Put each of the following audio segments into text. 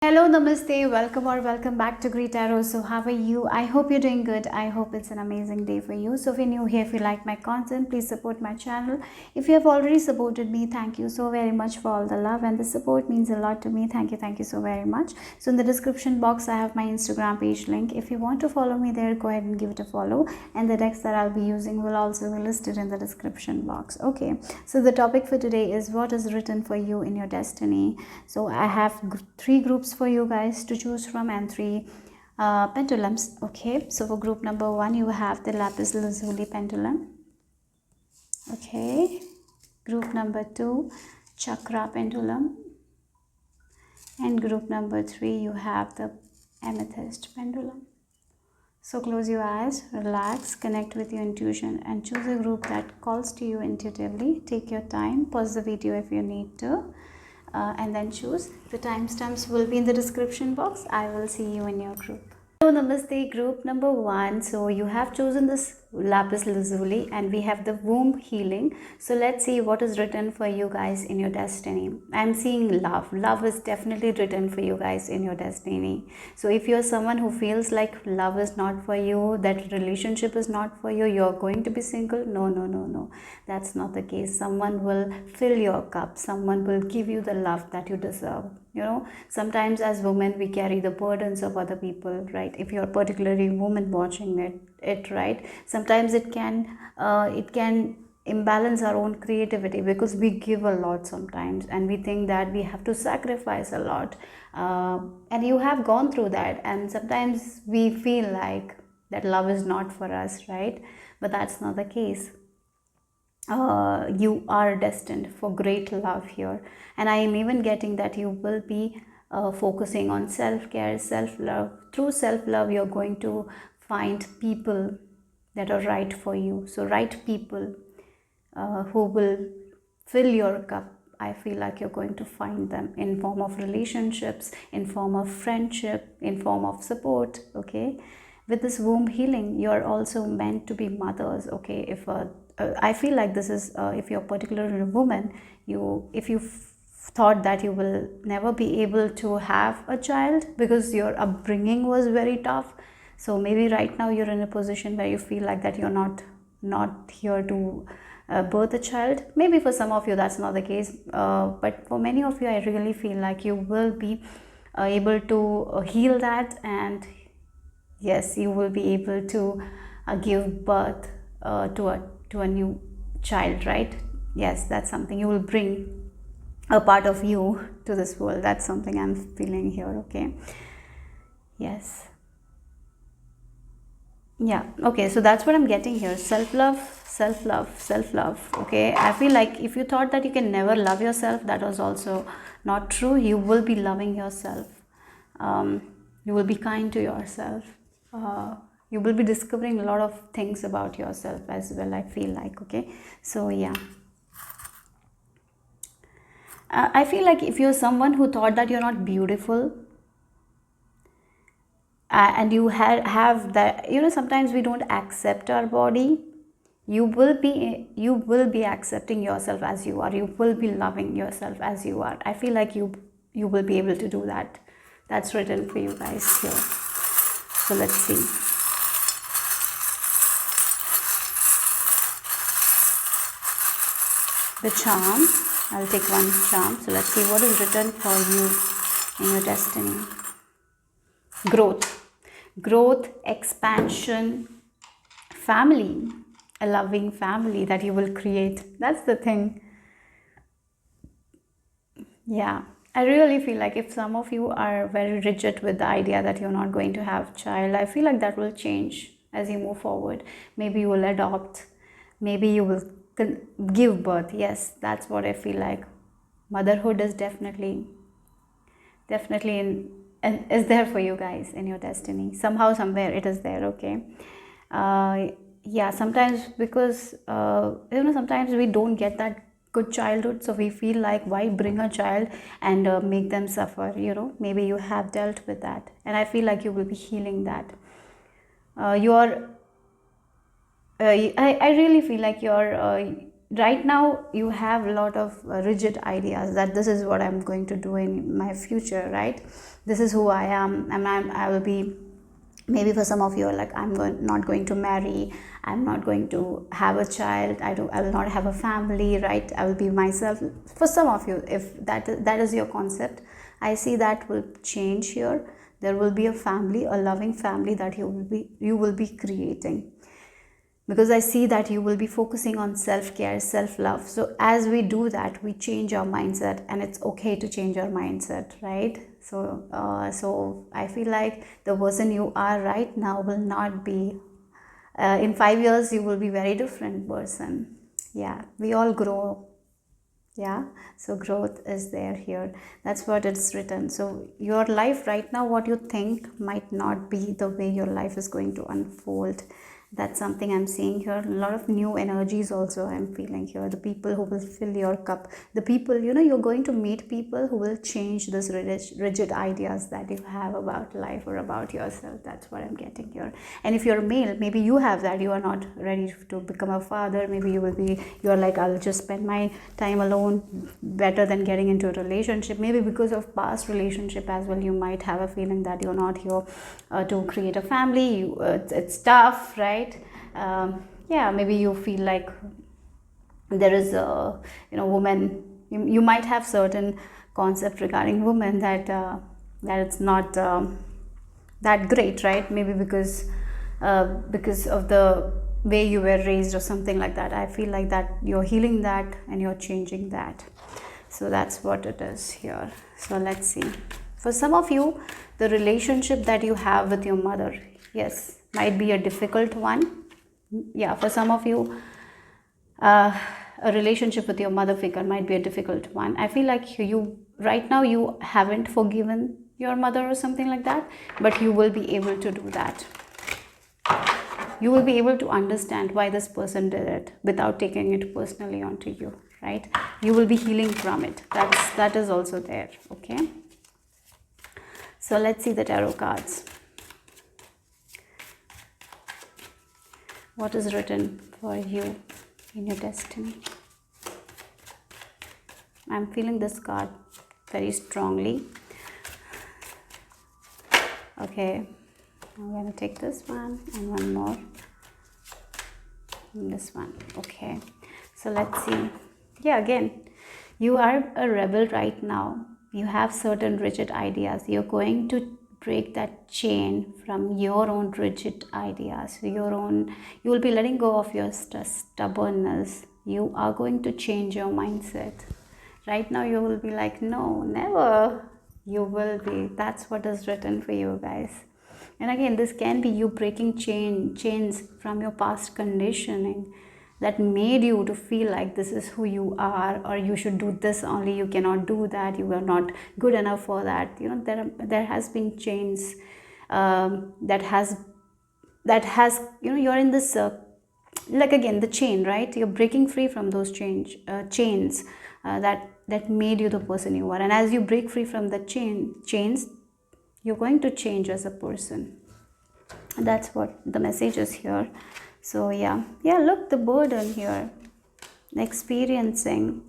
Hello, namaste, welcome or welcome back to greetarot. So how are you? I hope you're doing good. I hope it's an amazing day for you. So if you're new here, if you like my content, please support my channel. If you have already supported me, thank you so very much for all the love, and the support means a lot to me. Thank you so very much. So in the description box I have my Instagram page link. If you want to follow me there, go ahead and give it a follow, and the decks that I'll be using will also be listed in the description box. Okay, so the topic for today is what is written for you in your destiny. So I have three groups for you guys to choose from, and three pendulums. Okay, so for group number one, you have the lapis lazuli pendulum. Okay, group number two, chakra pendulum, and group number three, you have the amethyst pendulum. So close your eyes, relax, connect with your intuition, and choose a group that calls to you intuitively. Take your time, pause the video if you need to, and then choose. The timestamps will be in the description box. I will see you in your group. Hello, namaste, group number one. So you have chosen this lapis lazuli, and we have the womb healing. So let's see what is written for you guys in your destiny. I'm seeing love. Love is definitely written for you guys in your destiny. So if you're someone who feels like love is not for you, that relationship is not for you, you're going to be single, no, that's not the case. Someone will fill your cup. Someone will give you the love that you deserve. Sometimes as women we carry the burdens of other people, right? If you're particularly woman watching it, right, sometimes it can imbalance our own creativity, because we give a lot sometimes and we think that we have to sacrifice a lot, and you have gone through that, and sometimes we feel like that love is not for us, right? But that's not the case. You are destined for great love here, and I am even getting that you will be focusing on self-care, self-love. Through self-love you're going to find people that are right for you. So right people who will fill your cup, I feel like you're going to find them in form of relationships, in form of friendship, in form of support. Okay, with this womb healing, you're also meant to be mothers. Okay, if I feel like this is if you're particularly a woman, if you thought that you will never be able to have a child because your upbringing was very tough, so maybe right now you're in a position where you feel like that you're not here to birth a child. Maybe for some of you that's not the case, but for many of you I really feel like you will be able to heal that, and yes, you will be able to give birth to a new child, right? Yes, that's something you will bring a part of you to this world. That's something I'm feeling here. Okay, yes, yeah, okay, so that's what I'm getting here. Self-love, self-love, self-love. Okay, I feel like if you thought that you can never love yourself, that was also not true. You will be loving yourself. You will be kind to yourself. You will be discovering a lot of things about yourself as well, I feel like. Okay, so yeah, I feel like if you're someone who thought that you're not beautiful, and you have that, sometimes we don't accept our body. You will be accepting yourself as you are. You will be loving yourself as you are. I feel like you will be able to do that. That's written for you guys here. So let's see. The charm, I'll take one charm. So let's see what is written for you in your destiny. Growth, expansion, family, a loving family that you will create. That's the thing. Yeah, I really feel like if some of you are very rigid with the idea that you're not going to have child, I feel like that will change as you move forward. Maybe you will adopt, maybe you will give birth. Yes, that's what I feel like. Motherhood is definitely and is there for you guys in your destiny. Somehow, somewhere it is there. Okay, yeah, sometimes because sometimes we don't get that good childhood, so we feel like why bring a child and make them suffer. Maybe you have dealt with that, and I feel like you will be healing that. You are I really feel like right now you have a lot of rigid ideas that this is what I'm going to do in my future, right? This is who I am, and I will be, maybe for some of you are like, not going to marry, I'm not going to have a child, I will not have a family, right? I will be myself. For some of you, if that is your concept, I see that will change here. There will be a family, a loving family that you will be creating, because I see that you will be focusing on self-care, self-love. So as we do that, we change our mindset, and it's okay to change our mindset, right? So I feel like the person you are right now will not be, in 5 years you will be very different person. Yeah, we all grow. Yeah, so growth is there here. That's what it's written. So your life right now, what you think might not be the way your life is going to unfold. That's something I'm seeing here. A lot of new energies also I'm feeling here. The people who will fill your cup, the people, you're going to meet people who will change this rigid ideas that you have about life or about yourself. That's what I'm getting here. And if you're male, maybe you have that, you are not ready to become a father. Maybe you're like, I'll just spend my time alone better than getting into a relationship. Maybe because of past relationship as well, you might have a feeling that you're not here to create a family. It's tough, right? Yeah, maybe you feel like there is a woman, you might have certain concept regarding women that it's not that great, right? Maybe because of the way you were raised or something like that. I feel like that you're healing that and you're changing that. So that's what it is here. So let's see. For some of you, the relationship that you have with your mother, yes, might be a difficult one. Yeah, for some of you, a relationship with your mother figure might be a difficult one. I feel like you right now you haven't forgiven your mother or something like that, but you will be able to do that. You will be able to understand why this person did it without taking it personally onto you, right? You will be healing from it. That is also there. Okay, so let's see the tarot cards. What is written for you in your destiny? I'm feeling this card very strongly. Okay, I'm going to take this one and one more. And this one. Okay, so let's see. Yeah, again, you are a rebel right now. You have certain rigid ideas. You're going to break that chain from your own rigid ideas. You will be letting go of your stubbornness. You are going to change your mindset. Right now you will be like, no, never. You will be. That's what is written for you guys. And again, this can be you breaking chains from your past conditioning that made you to feel like this is who you are, or you should do this only, you cannot do that, you are not good enough for that. There has been chains that has you're in this like again the chain, right? You're breaking free from those chains that made you the person you are. And as you break free from the chains, you're going to change as a person. That's what the message is here. So yeah, look, the burden here, experiencing,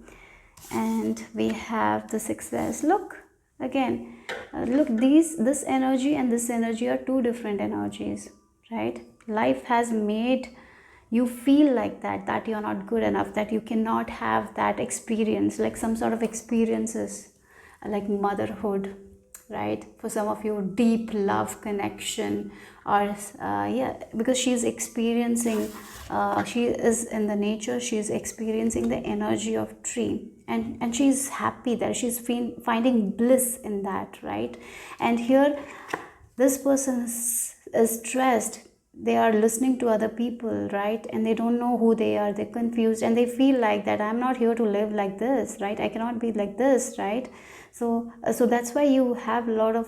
and we have the success. Look again, look, this energy and this energy are two different energies, right? Life has made you feel like that you're not good enough, that you cannot have that experience, like some sort of experiences like motherhood, right? For some of you, deep love connection, or because she's experiencing, she is in the nature, she's experiencing the energy of tree, and she's happy there, she's finding bliss in that, right? And here this person is stressed. They are listening to other people, right? And they don't know who they are, they're confused, and they feel like that I'm not here to live like this, right? I cannot be like this, right? So that's why you have a lot of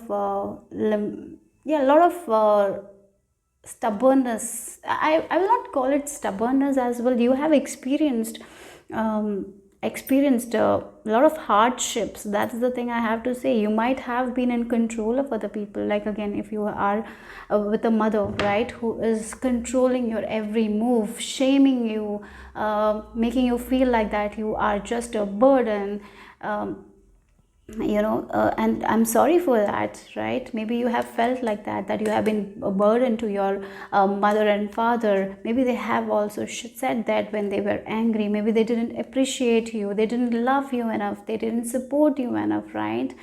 stubbornness. I will not call it stubbornness as well. You have experienced experienced a lot of hardships. That's the thing I have to say. You might have been in control of other people, like again, if you are with a mother, right, who is controlling your every move, shaming you, making you feel like that you are just a burden. And I'm sorry for that, right? Maybe you have felt like that you have been a burden to your mother and father. Maybe they have also said that when they were angry. Maybe they didn't appreciate you, they didn't love you enough, they didn't support you enough, right?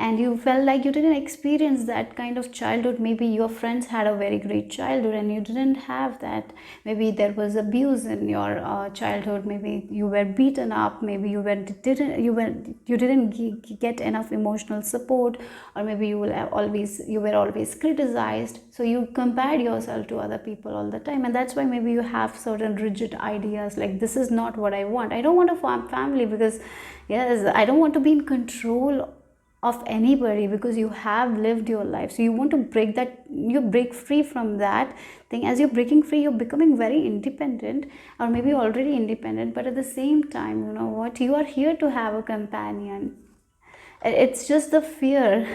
And you felt like you didn't experience that kind of childhood. Maybe your friends had a very great childhood and you didn't have that. Maybe there was abuse in your childhood. Maybe you were beaten up. Maybe you didn't get enough emotional support, or maybe you were always criticized. So you compared yourself to other people all the time, and that's why maybe you have certain rigid ideas like, this is not what I want. I don't want a family because, yes, I don't want to be in control of anybody, because you have lived your life. So you want to break free from that thing. As you're breaking free, you're becoming very independent, or maybe already independent, but at the same time, you know what, you are here to have a companion. It's just the fear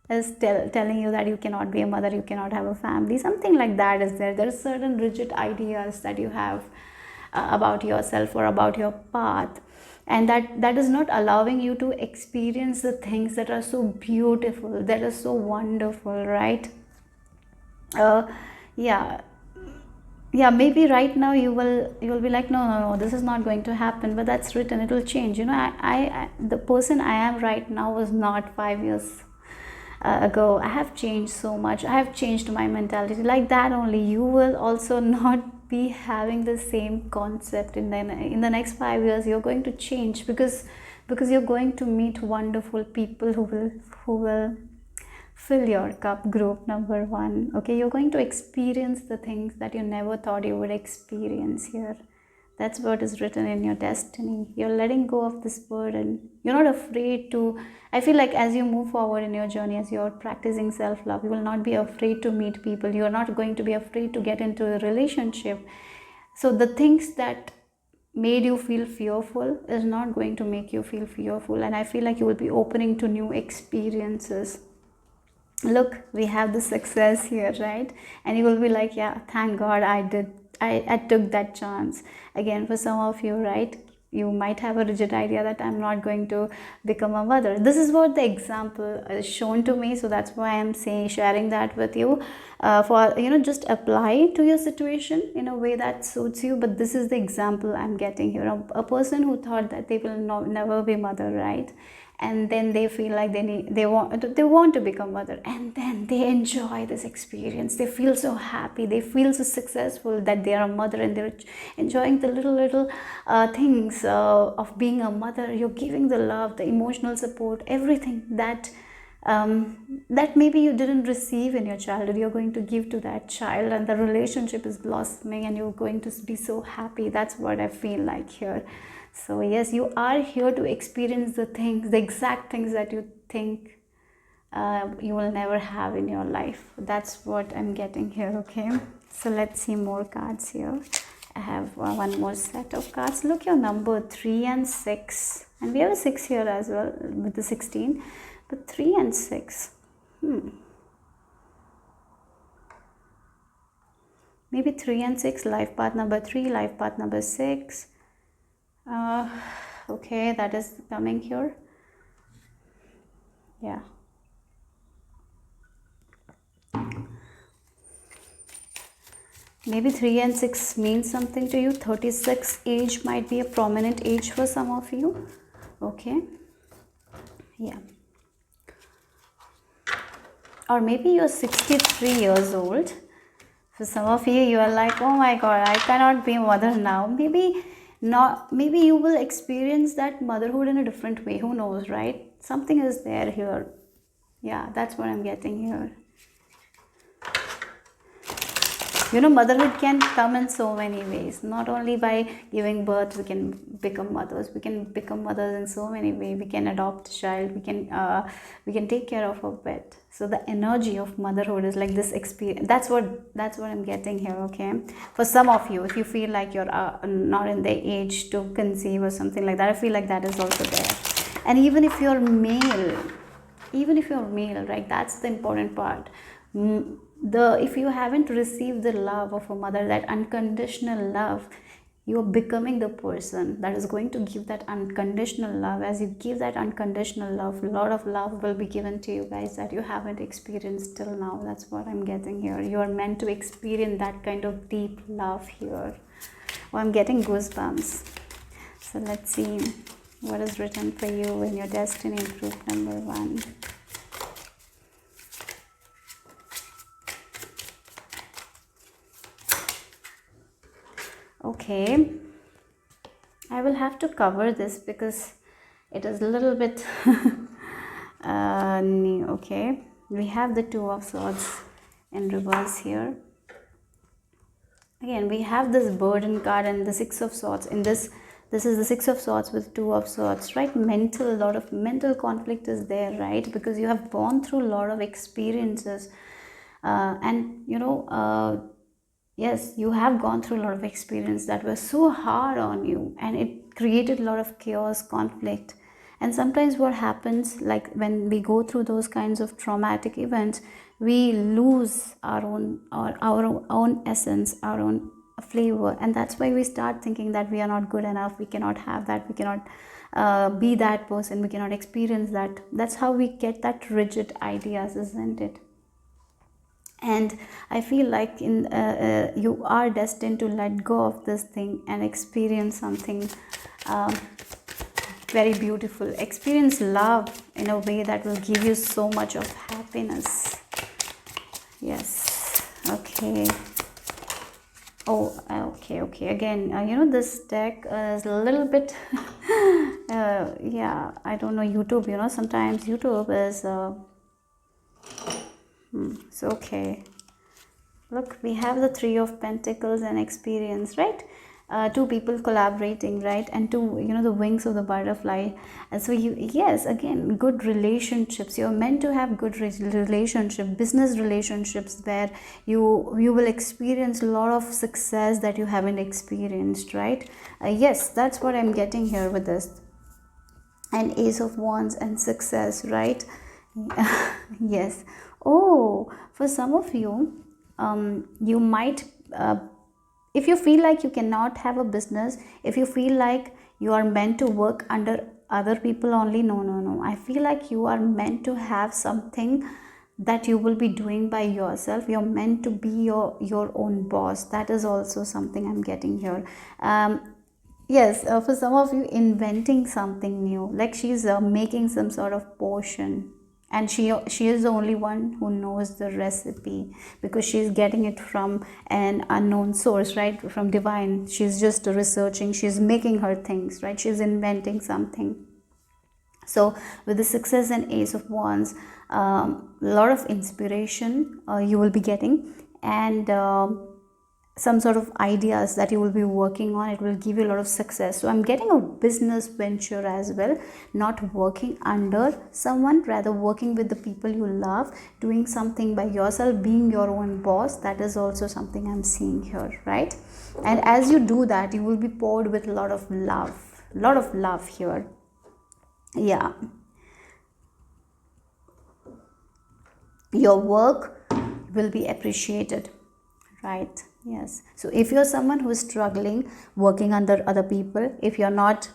is telling you that you cannot be a mother, you cannot have a family, something like that is there. There are certain rigid ideas that you have about yourself or about your path, and that is not allowing you to experience the things that are so beautiful, that are so wonderful, right? uh, yeah, yeah, maybe right now you will be like, no, no, no, this is not going to happen, but that's written, it will change. The person I am right now was not 5 years ago. I have changed so much. I have changed my mentality. Like that only, you will also not be having the same concept in the next 5 years. You're going to change because you're going to meet wonderful people who will fill your cup. Group number 1. Okay, you're going to experience the things that you never thought you would experience here. That's what is written in your destiny. You're letting go of this burden. You're not afraid to. I feel like as you move forward in your journey, as you're practicing self-love, you will not be afraid to meet people. You're not going to be afraid to get into a relationship. So the things that made you feel fearful is not going to make you feel fearful. And I feel like you will be opening to new experiences. Look, we have the success here, right? And you will be like, yeah, thank God I took that chance. Again, for some of you, right, you might have a rigid idea that I'm not going to become a mother. This is what the example is shown to me, so that's why I'm sharing that with you, for just apply to your situation in a way that suits you. But this is the example I'm getting here. A person who thought that they will never be mother, right? And then they feel like they want to become mother, and then they enjoy this experience. They feel so happy, they feel so successful that they are a mother, and they're enjoying the little things of being a mother. You're giving the love, the emotional support, everything that maybe you didn't receive in your childhood. You're going to give to that child, and the relationship is blossoming, and you're going to be so happy. That's what I feel like here. So yes, you are here to experience the exact things that you think you will never have in your life. That's what I'm getting here. Okay, so let's see more cards here. I have one more set of cards. Look, your number 3 and 6, and we have a 6 here as well with the 16, but 3 and 6. Maybe 3 and 6, life path number 3, life path number 6. Okay, that is coming here. Yeah. Maybe 3 and 6 means something to you. 36 age might be a prominent age for some of you. Okay. Yeah. Or maybe you're 63 years old. For some of you, you are like, oh my God, I cannot be a mother now. Maybe not. Maybe you will experience that motherhood in a different way. Who knows, right? Something is there here. Yeah, that's what I'm getting here. Motherhood can come in so many ways. Not only by giving birth we can become mothers. We can become mothers in so many ways. We can adopt a child. We can take care of a pet. So the energy of motherhood is like this experience. That's what I'm getting here. Okay, for some of you, if you feel like you're not in the age to conceive or something like that, I feel like that is also there. And even if you're male, right, that's the important part. If you haven't received the love of a mother, that unconditional love, you're becoming the person that is going to give that unconditional love. As you give that unconditional love, a lot of love will be given to you guys that you haven't experienced till now. That's what I'm getting here. You are meant to experience that kind of deep love here. Oh, I'm getting goosebumps. So let's see what is written for you in your destiny, group number 1. Okay, I will have to cover this because it is a little bit new. Okay, we have the 2 of Swords in reverse here. Again, we have this burden card and the 6 of Swords. In this is the 6 of Swords with 2 of Swords, right? A lot of mental conflict is there, right? Because you have gone through a lot of experiences, and yes, you have gone through a lot of experience that were so hard on you, and it created a lot of chaos, conflict. And sometimes what happens, like when we go through those kinds of traumatic events, we lose our own essence, our own flavor, and that's why we start thinking that we are not good enough, we cannot have that, we cannot be that person, we cannot experience that. That's how we get that rigid ideas, isn't it? And I feel like you are destined to let go of this thing and experience something very beautiful. Experience love in a way that will give you so much of happiness. Yes. Okay. Oh, okay. Again, this deck is a little bit yeah, I don't know, YouTube, sometimes YouTube is so okay. Look, we have the 3 of Pentacles and experience, right? 2 people collaborating, right? And 2, the wings of the butterfly. And so yes, again, good relationships. You're meant to have good relationship, business relationships, where you will experience a lot of success that you haven't experienced, right? Yes, that's what I'm getting here with this. And Ace of Wands and success, right? Yes. Oh, for some of you, you might, if you feel like you cannot have a business, if you feel like you are meant to work under other people only, no. I feel like you are meant to have something that you will be doing by yourself. You're meant to be your own boss. That is also something I'm getting here. Yes, for some of you, inventing something new, like she's making some sort of potion, and she is the only one who knows the recipe, because she's getting it from an unknown source, right? From divine. She's just researching, she's making her things, right? She's inventing something. So with the success and Ace of Wands, a lot of inspiration you will be getting, and some sort of ideas that you will be working on. It will give you a lot of success. So I'm getting a business venture as well, not working under someone, rather working with the people you love, doing something by yourself, being your own boss. That is also something I'm seeing here, right? And as you do that, you will be poured with a lot of love here. Yeah, your work will be appreciated, right? Yes. So if you're someone who is struggling working under other people, if you're not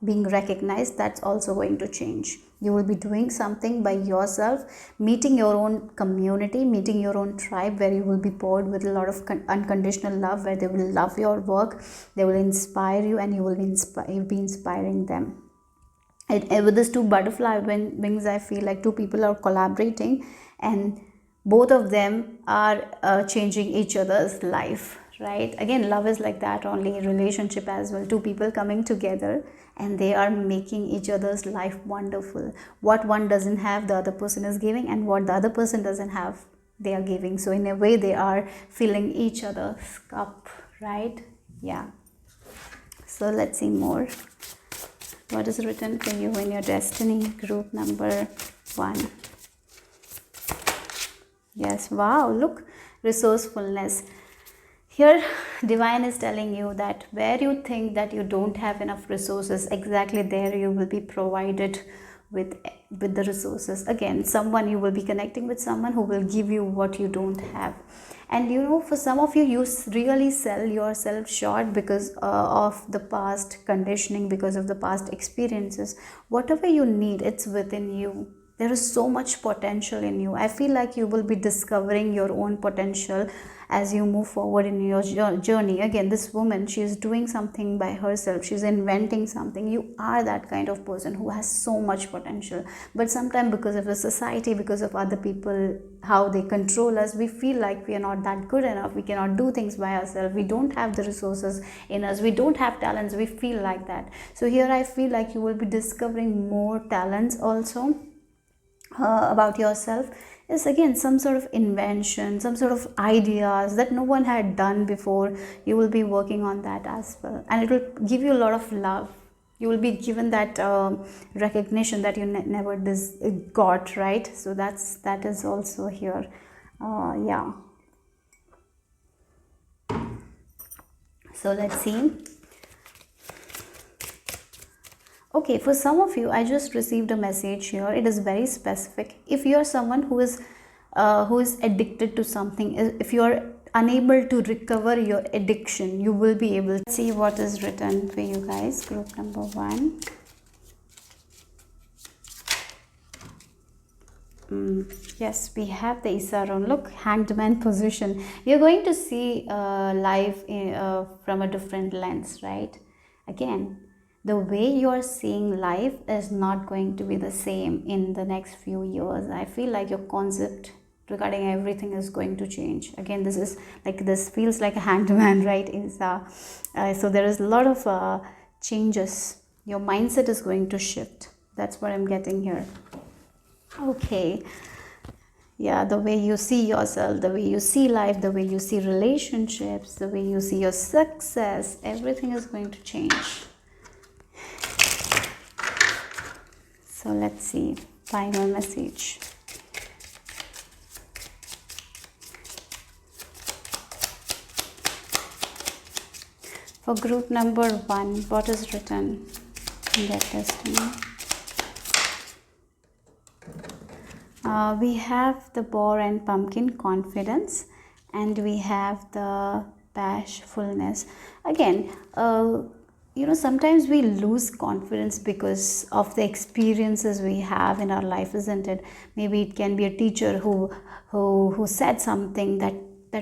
being recognized, that's also going to change. You will be doing something by yourself, meeting your own community, meeting your own tribe, where you will be poured with a lot of unconditional love, where they will love your work, they will inspire you, and you will be inspiring them. With these 2 butterfly wings, I feel like 2 people are collaborating, and both of them are changing each other's life, right? Again, love is like that only, relationship as well. 2 people coming together, and they are making each other's life wonderful. What one doesn't have, the other person is giving, and what the other person doesn't have, they are giving. So in a way they are filling each other's cup, right? Yeah. So let's see more. What is written for you in your destiny, group number 1? Yes, wow, look, resourcefulness. Here, divine is telling you that where you think that you don't have enough resources, exactly there you will be provided with the resources. Again, someone, you will be connecting with someone who will give you what you don't have. And you know, for some of you, you really sell yourself short because of the past conditioning, because of the past experiences. Whatever you need, it's within you. There is so much potential in you. I feel like you will be discovering your own potential as you move forward in your journey. Again, this woman, she is doing something by herself, she's inventing something. You are that kind of person who has so much potential, but sometimes because of the society, because of other people, how they control us, we feel like we are not that good enough, we cannot do things by ourselves, we don't have the resources in us, we don't have talents, we feel like that. So here I feel like you will be discovering more talents also about yourself. Is again some sort of invention, some sort of ideas that no one had done before. You will be working on that as well, and it will give you a lot of love. You will be given that recognition that you never got, right? So that is also here. Yeah. So let's see. Okay, for some of you, I just received a message here. It is very specific. If you are someone who is addicted to something, if you are unable to recover your addiction, you will be able to see what is written for you guys. Group number 1. Yes, we have the Isaron. Look, hanged man position. You're going to see life from a different lens, right? Again, the way you're seeing life is not going to be the same in the next few years. I feel like your concept regarding everything is going to change. Again, this feels like a hanged man, right? So there is a lot of changes. Your mindset is going to shift. That's what I'm getting here. Okay. Yeah, the way you see yourself, the way you see life, the way you see relationships, the way you see your success, everything is going to change. So let's see, final message. For group number 1, what is written in their destiny? We have the boar and pumpkin, confidence, and we have the bashfulness. Again, sometimes we lose confidence because of the experiences we have in our life, isn't it? Maybe it can be a teacher who said something that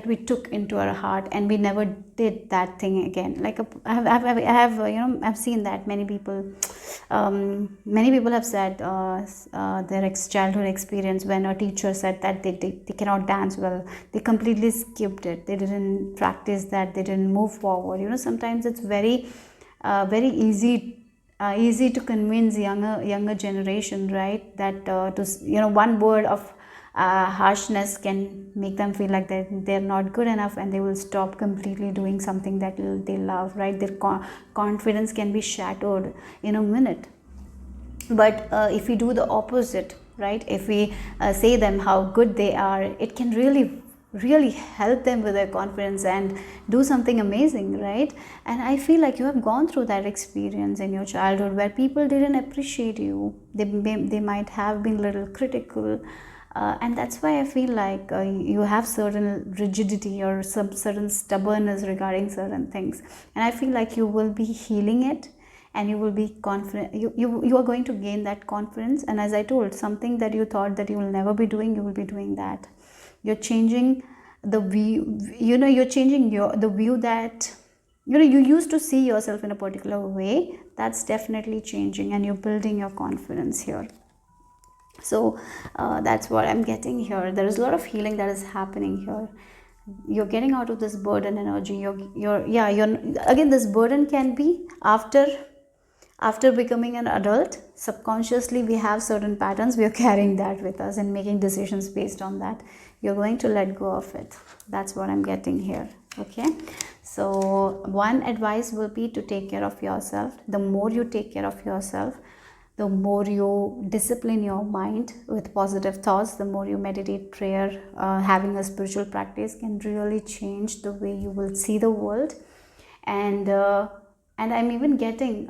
we took into our heart, and we never did that thing again. Like I've seen that many people have said their childhood experience when a teacher said that they cannot dance well, they completely skipped it, they didn't practice that, they didn't move forward. Sometimes it's very easy to convince younger generation, right? That one word of harshness can make them feel like they're not good enough, and they will stop completely doing something that they love, right? Their confidence can be shattered in a minute. But if we do the opposite, right, if we say them how good they are, it can really help them with their confidence and do something amazing, right? And I feel like you have gone through that experience in your childhood where people didn't appreciate you. They might have been a little critical, and that's why I feel like you have certain rigidity or some certain stubbornness regarding certain things, and I feel like you will be healing it, and you will be confident. You are going to gain that confidence, and as I told, something that you thought that you will never be doing, you will be doing that. You're changing the view, you're changing the view that you used to see yourself in a particular way. That's definitely changing, and you're building your confidence here. So that's what I'm getting here. There is a lot of healing that is happening here. You're getting out of this burden energy. You're again, this burden can be after After becoming an adult, subconsciously we have certain patterns, we are carrying that with us and making decisions based on that. You're going to let go of it. That's what I'm getting here. Okay, so one advice will be to take care of yourself. The more you take care of yourself, the more you discipline your mind with positive thoughts, the more you meditate, prayer, having a spiritual practice can really change the way you will see the world. And I'm even getting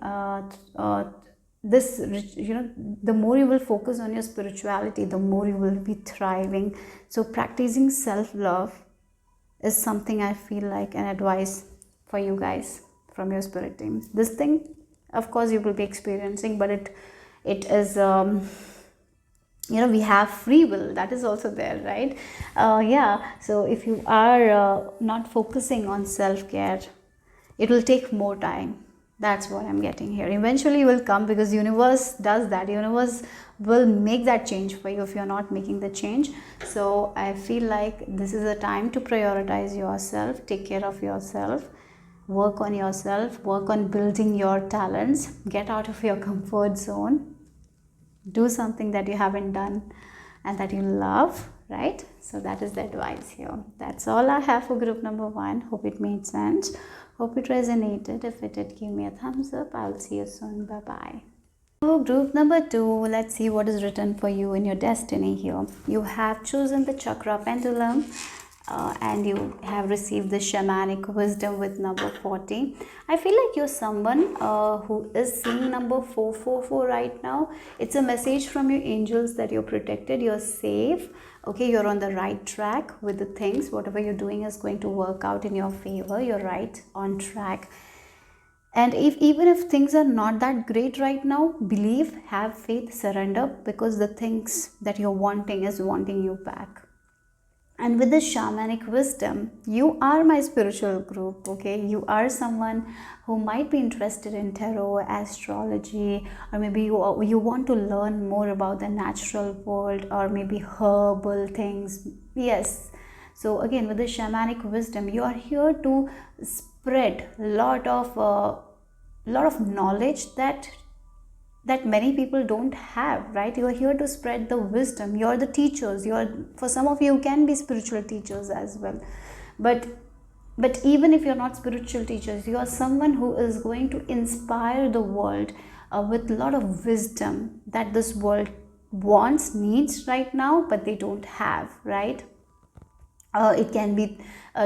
this, the more you will focus on your spirituality, the more you will be thriving. So practicing self-love is something I feel like an advice for you guys from your spirit team. This thing, of course, you will be experiencing, but it is we have free will, that is also there, right? Yeah, so if you are not focusing on self-care, it will take more time. That's what I'm getting here. Eventually it will come, because universe does that. Universe will make that change for you if you're not making the change. So I feel like this is a time to prioritize yourself, take care of yourself, work on yourself, work on building your talents, get out of your comfort zone, do something that you haven't done and that you love, right? So that is the advice here. That's all I have for group number 1. Hope it made sense. Hope it resonated. If it did, give me a thumbs up. I'll see you soon. Bye bye. So group number 2, let's see what is written for you in your destiny here. You have chosen the chakra pendulum, and you have received the shamanic wisdom with number 40. I feel like you're someone who is seeing number 444 right now. It's a message from your angels that you're protected, you're safe. Okay, you're on the right track with the things. Whatever you're doing is going to work out in your favor. You're right on track. And even if things are not that great right now, believe, have faith, surrender, because the things that you're wanting is wanting you back. And with the shamanic wisdom, you are my spiritual group, okay? You are someone who might be interested in tarot, astrology, or maybe you want to learn more about the natural world, or maybe herbal things. Yes. So again, with the shamanic wisdom, you are here to spread a lot of knowledge that many people don't have, right? You are here to spread the wisdom. You're the teachers. For some of you can be spiritual teachers as well, but even if you're not spiritual teachers, you are someone who is going to inspire the world with a lot of wisdom that this world wants, needs right now, but they don't have, right? It can be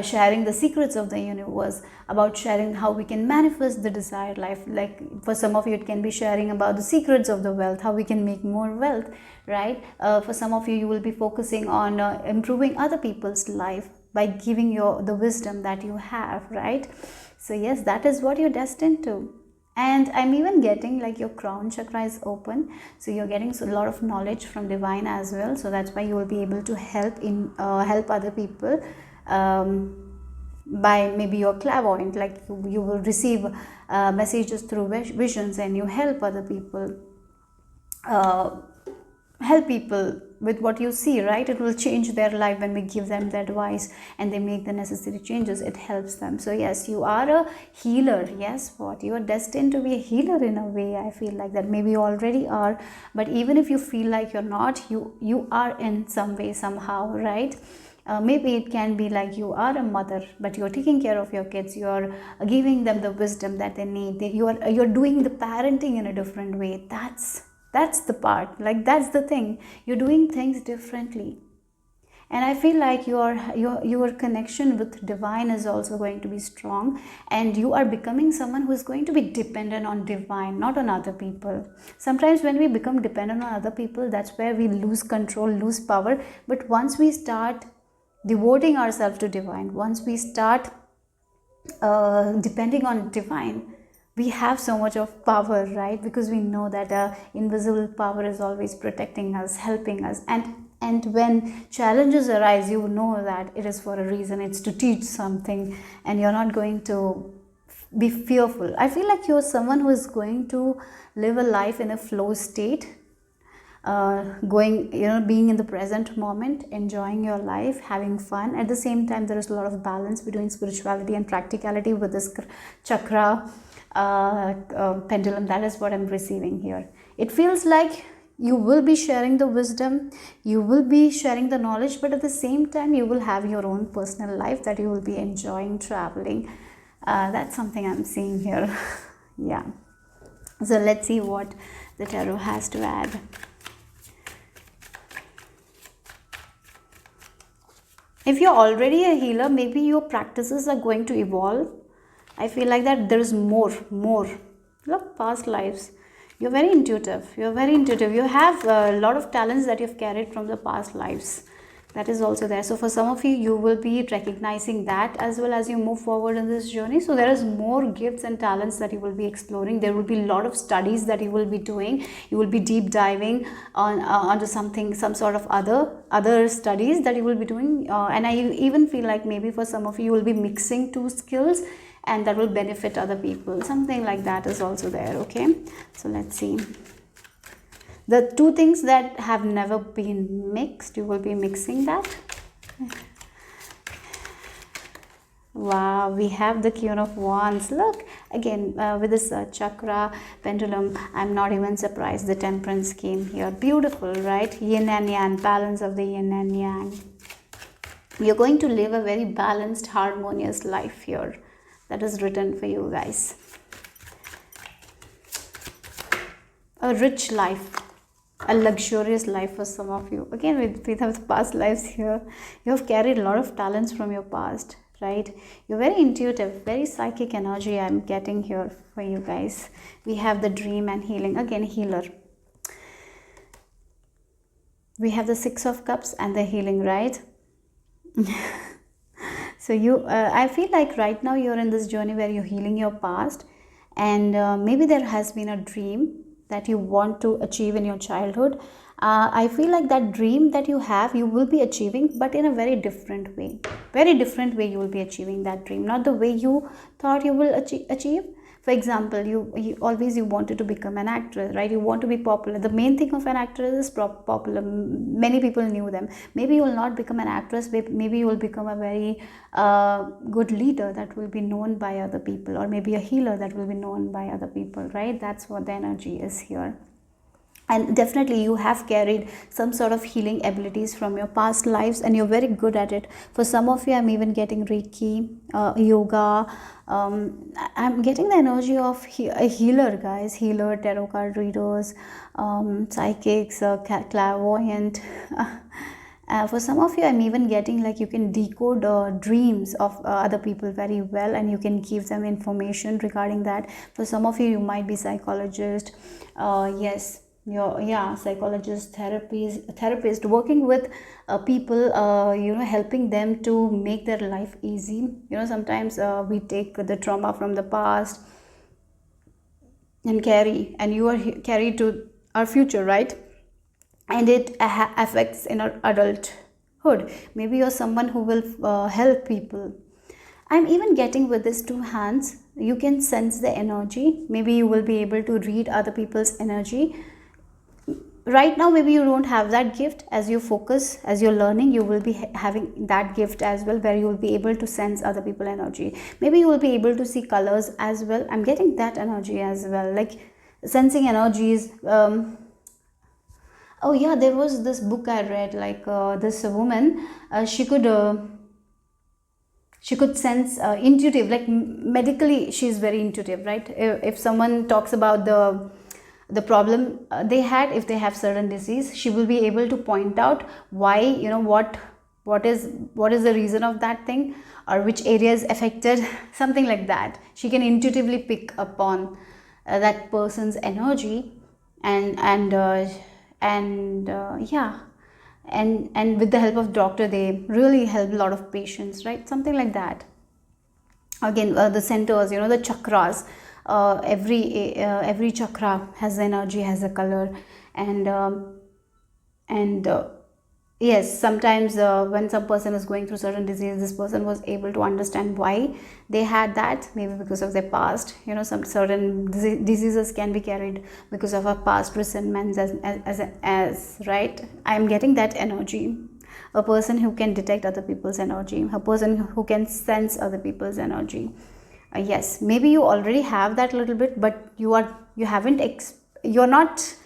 sharing the secrets of the universe, about sharing how we can manifest the desired life. Like for some of you, it can be sharing about the secrets of the wealth, how we can make more wealth, right? For some of you, you will be focusing on improving other people's life by giving the wisdom that you have, right? So yes, that is what you're destined to. And I'm even getting like your crown chakra is open, so you're getting a lot of knowledge from divine as well. So that's why you will be able to help other people by maybe your clairvoyant, like you will receive messages through visions, and you help other people. Help people with what you see, right? It will change their life when we give them the advice and they make the necessary changes. It helps them. So yes, you are a healer. Yes, what you are destined to be a healer in a way. I feel like that maybe you already are, but even if you feel like you're not, you are in some way, somehow, right? Maybe it can be like you are a mother, but you're taking care of your kids, you're giving them the wisdom that they need, you're doing the parenting in a different way. That's the part, like that's the thing, you're doing things differently. And I feel like your connection with divine is also going to be strong, and you are becoming someone who is going to be dependent on divine, not on other people. Sometimes when we become dependent on other people, that's where we lose control, lose power. But once we start devoting ourselves to divine, once we start depending on divine, we have so much of power, right? Because we know that invisible power is always protecting us, helping us, and when challenges arise, you know that it is for a reason. It's to teach something, and you're not going to be fearful. I feel like you're someone who is going to live a life in a flow state, being in the present moment, enjoying your life, having fun. At the same time, there is a lot of balance between spirituality and practicality with this chakra pendulum. That is what I'm receiving here. It feels like you will be sharing the wisdom, you will be sharing the knowledge, but at the same time you will have your own personal life that you will be enjoying, traveling. That's something I'm seeing here. Yeah. So let's see what the tarot has to add. If you're already a healer, maybe your practices are going to evolve. I feel like that there is more. Look, past lives. You're very intuitive. You have a lot of talents that you've carried from the past lives. That is also there. So for some of you, you will be recognizing that as well as you move forward in this journey. So there is more gifts and talents that you will be exploring. There will be a lot of studies that you will be doing. You will be deep diving on onto something, some sort of other studies that you will be doing. And I even feel like maybe for some of you, you will be mixing two skills, and that will benefit other people. Something like that is also there. Okay, so let's see. The two things that have never been mixed, you will be mixing that. Wow, we have the Queen of Wands. Look, again, with this chakra pendulum, I'm not even surprised the Temperance came here. Beautiful, right? Yin and Yang, balance of the Yin and Yang. You're going to live a very balanced, harmonious life here. That is written for you guys. A rich life, a luxurious life for some of you. Again, we have the past lives here. You have carried a lot of talents from your past, right? You're very intuitive, very psychic energy I'm getting here for you guys. We have the dream and healing. Again, healer. We have the Six of Cups and the healing, right? So I feel like right now you're in this journey where you're healing your past, and maybe there has been a dream that you want to achieve in your childhood. I feel like that dream that you have, you will be achieving, but in a very different way. Very different way you will be achieving that dream, not the way you thought you will achieve. For example, you always wanted to become an actress, right? You want to be popular. The main thing of an actress is popular. Many people knew them. Maybe you will not become an actress. Maybe you will become a very good leader that will be known by other people, or maybe a healer that will be known by other people, right? That's what the energy is here. And definitely you have carried some sort of healing abilities from your past lives, and you're very good at it. For some of you, I'm even getting Reiki, yoga. I'm getting the energy of a healer, guys. Healer, tarot card readers, psychics, clairvoyant. For some of you, I'm even getting like you can decode dreams of other people very well, and you can give them information regarding that. For some of you, you might be psychologist. Yes. Psychologist, therapist, working with people, helping them to make their life easy. Sometimes we take the trauma from the past and you are carried to our future, right? And it affects in our adulthood. Maybe you're someone who will help people. I'm even getting with these two hands, you can sense the energy. Maybe you will be able to read other people's energy. Right now, maybe you don't have that gift. As you focus, as you're learning, you will be having that gift as well, where you will be able to sense other people's energy. Maybe you will be able to see colors as well. I'm getting that energy as well, like sensing energies. Oh yeah, there was this book I read, like this woman, she could sense intuitive, like medically she's very intuitive, right? If someone talks about the problem they had, if they have certain disease, she will be able to point out why, what is the reason of that thing, or which area is affected, something like that. She can intuitively pick upon that person's energy, and with the help of doctor, they really help a lot of patients, right? Something like that. Again, the centers, the chakras, every chakra has energy, has a color, and yes, sometimes when some person is going through certain disease, this person was able to understand why they had that, maybe because of their past. Some certain diseases can be carried because of our past resentments, as right. I'm getting that energy. A person who can detect other people's energy, a person who can sense other people's energy. Yes, maybe you already have that little bit, but you're not,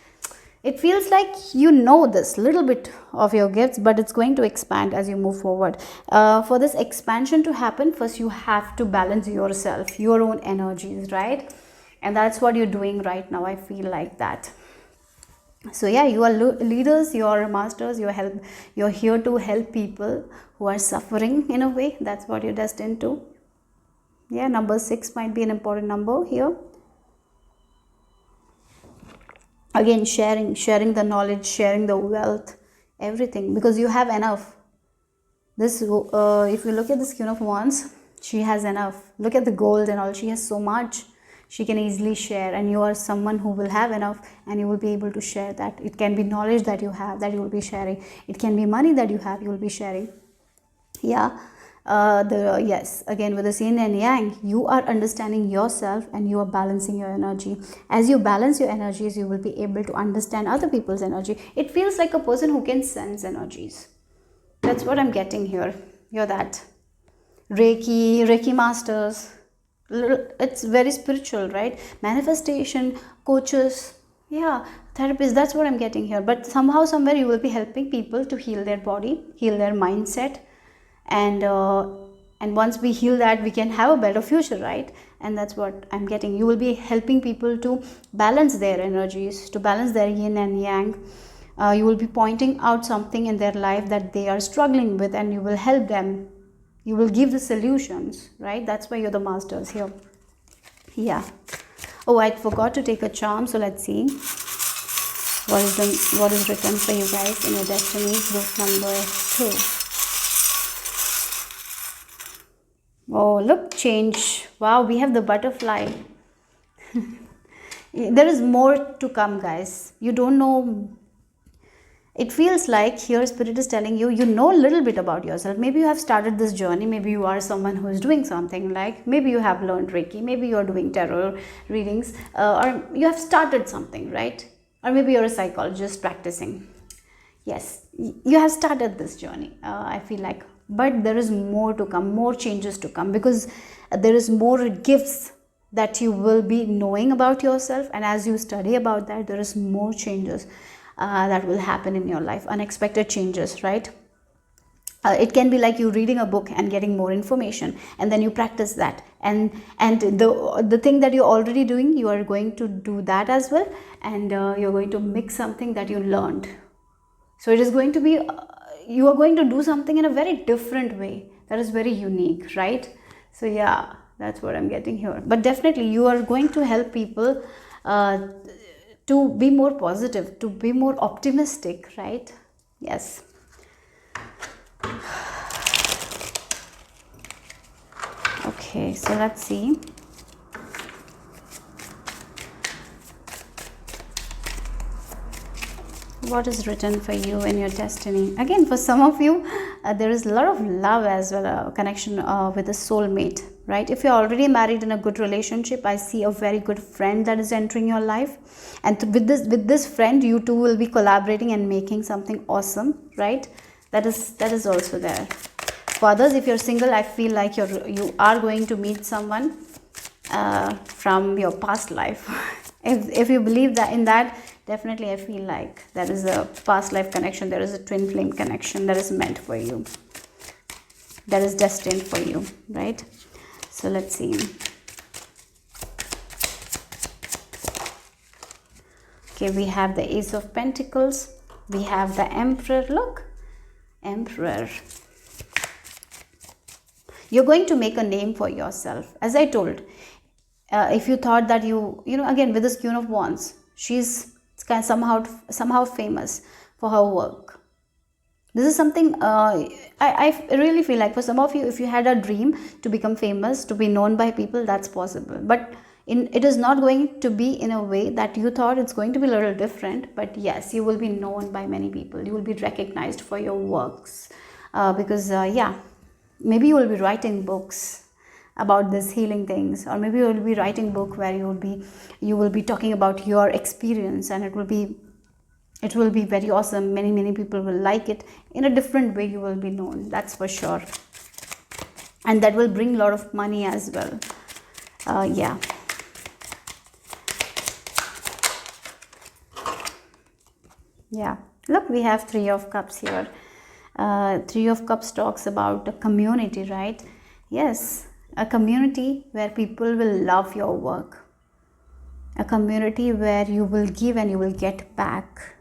it feels like you know this little bit of your gifts, but it's going to expand as you move forward. For this expansion to happen, first you have to balance yourself, your own energies, right? And that's what you're doing right now. I feel like that. So yeah, you are leaders, you are masters, you're here to help people who are suffering in a way. That's what you're destined to. Yeah, number 6 might be an important number here. Again, sharing the knowledge, sharing the wealth, everything, because you have enough. This if you look at this Queen of Wands, she has enough. Look at the gold and all, she has so much she can easily share, and you are someone who will have enough and you will be able to share that. It can be knowledge that you have that you will be sharing, it can be money that you have, you will be sharing. Yeah. Yes, again, with the yin and yang, you are understanding yourself and you are balancing your energy. As you balance your energies, you will be able to understand other people's energy. It feels like a person who can sense energies. That's what I'm getting here. You're that Reiki masters. It's very spiritual, right? Manifestation coaches, yeah, therapists. That's what I'm getting here. But somehow, somewhere, you will be helping people to heal their body, heal their mindset, and once we heal that, we can have a better future, right? And that's what I'm getting. You will be helping people to balance their energies, to balance their yin and yang. You will be pointing out something in their life that they are struggling with, and you will help them. You will give the solutions, right? That's why you're the masters here. Yeah. Oh, I forgot to take a charm, so let's see what is written for you guys in your destiny, group number 2. Oh, look, change. Wow, we have the butterfly. There is more to come, guys. You don't know. It feels like here Spirit is telling you, you know a little bit about yourself. Maybe you have started this journey. Maybe you are someone who is doing something, like maybe you have learned Reiki. Maybe you are doing tarot readings, or you have started something, right? Or maybe you're a psychologist practicing. Yes, you have started this journey, I feel like. But there is more to come, more changes to come, because there is more gifts that you will be knowing about yourself, and as you study about that, there is more changes that will happen in your life, unexpected changes, right? It can be like you reading a book and getting more information, and then you practice that, and the thing that you're already doing, you are going to do that as well, and you're going to mix something that you learned. So it is going to be you are going to do something in a very different way that is very unique, right? So yeah, that's what I'm getting here. But definitely you are going to help people to be more positive, to be more optimistic, right? Yes. Okay, so let's see. What is written for you in your destiny? Again, for some of you, there is a lot of love as well, a connection with a soulmate, right? If you're already married in a good relationship, I see a very good friend that is entering your life, and with this friend, you two will be collaborating and making something awesome, right? That is also there. For others, if you're single, I feel like you are going to meet someone from your past life. if you believe that in that, definitely I feel like there is a past life connection, there is a twin flame connection that is meant for you, that is destined for you, right? So let's see. Okay, we have the Ace of Pentacles, we have the Emperor. Look, Emperor. You're going to make a name for yourself. As I told, if you thought that you know, again, with this Queen of Wands, she's kind of somehow famous for her work. This is something I really feel like for some of you, if you had a dream to become famous, to be known by people, that's possible. But it is not going to be in a way that you thought. It's going to be a little different. But yes, you will be known by many people. You will be recognized for your works because yeah, maybe you will be writing books about this healing things, or maybe you will be writing book where you will be talking about your experience, and it will be very awesome. Many people will like it. In a different way you will be known, that's for sure, and that will bring a lot of money as well. Yeah. Yeah, look, we have Three of Cups here. Three of Cups talks about a community, right? Yes, a community where people will love your work, a community where you will give and you will get back.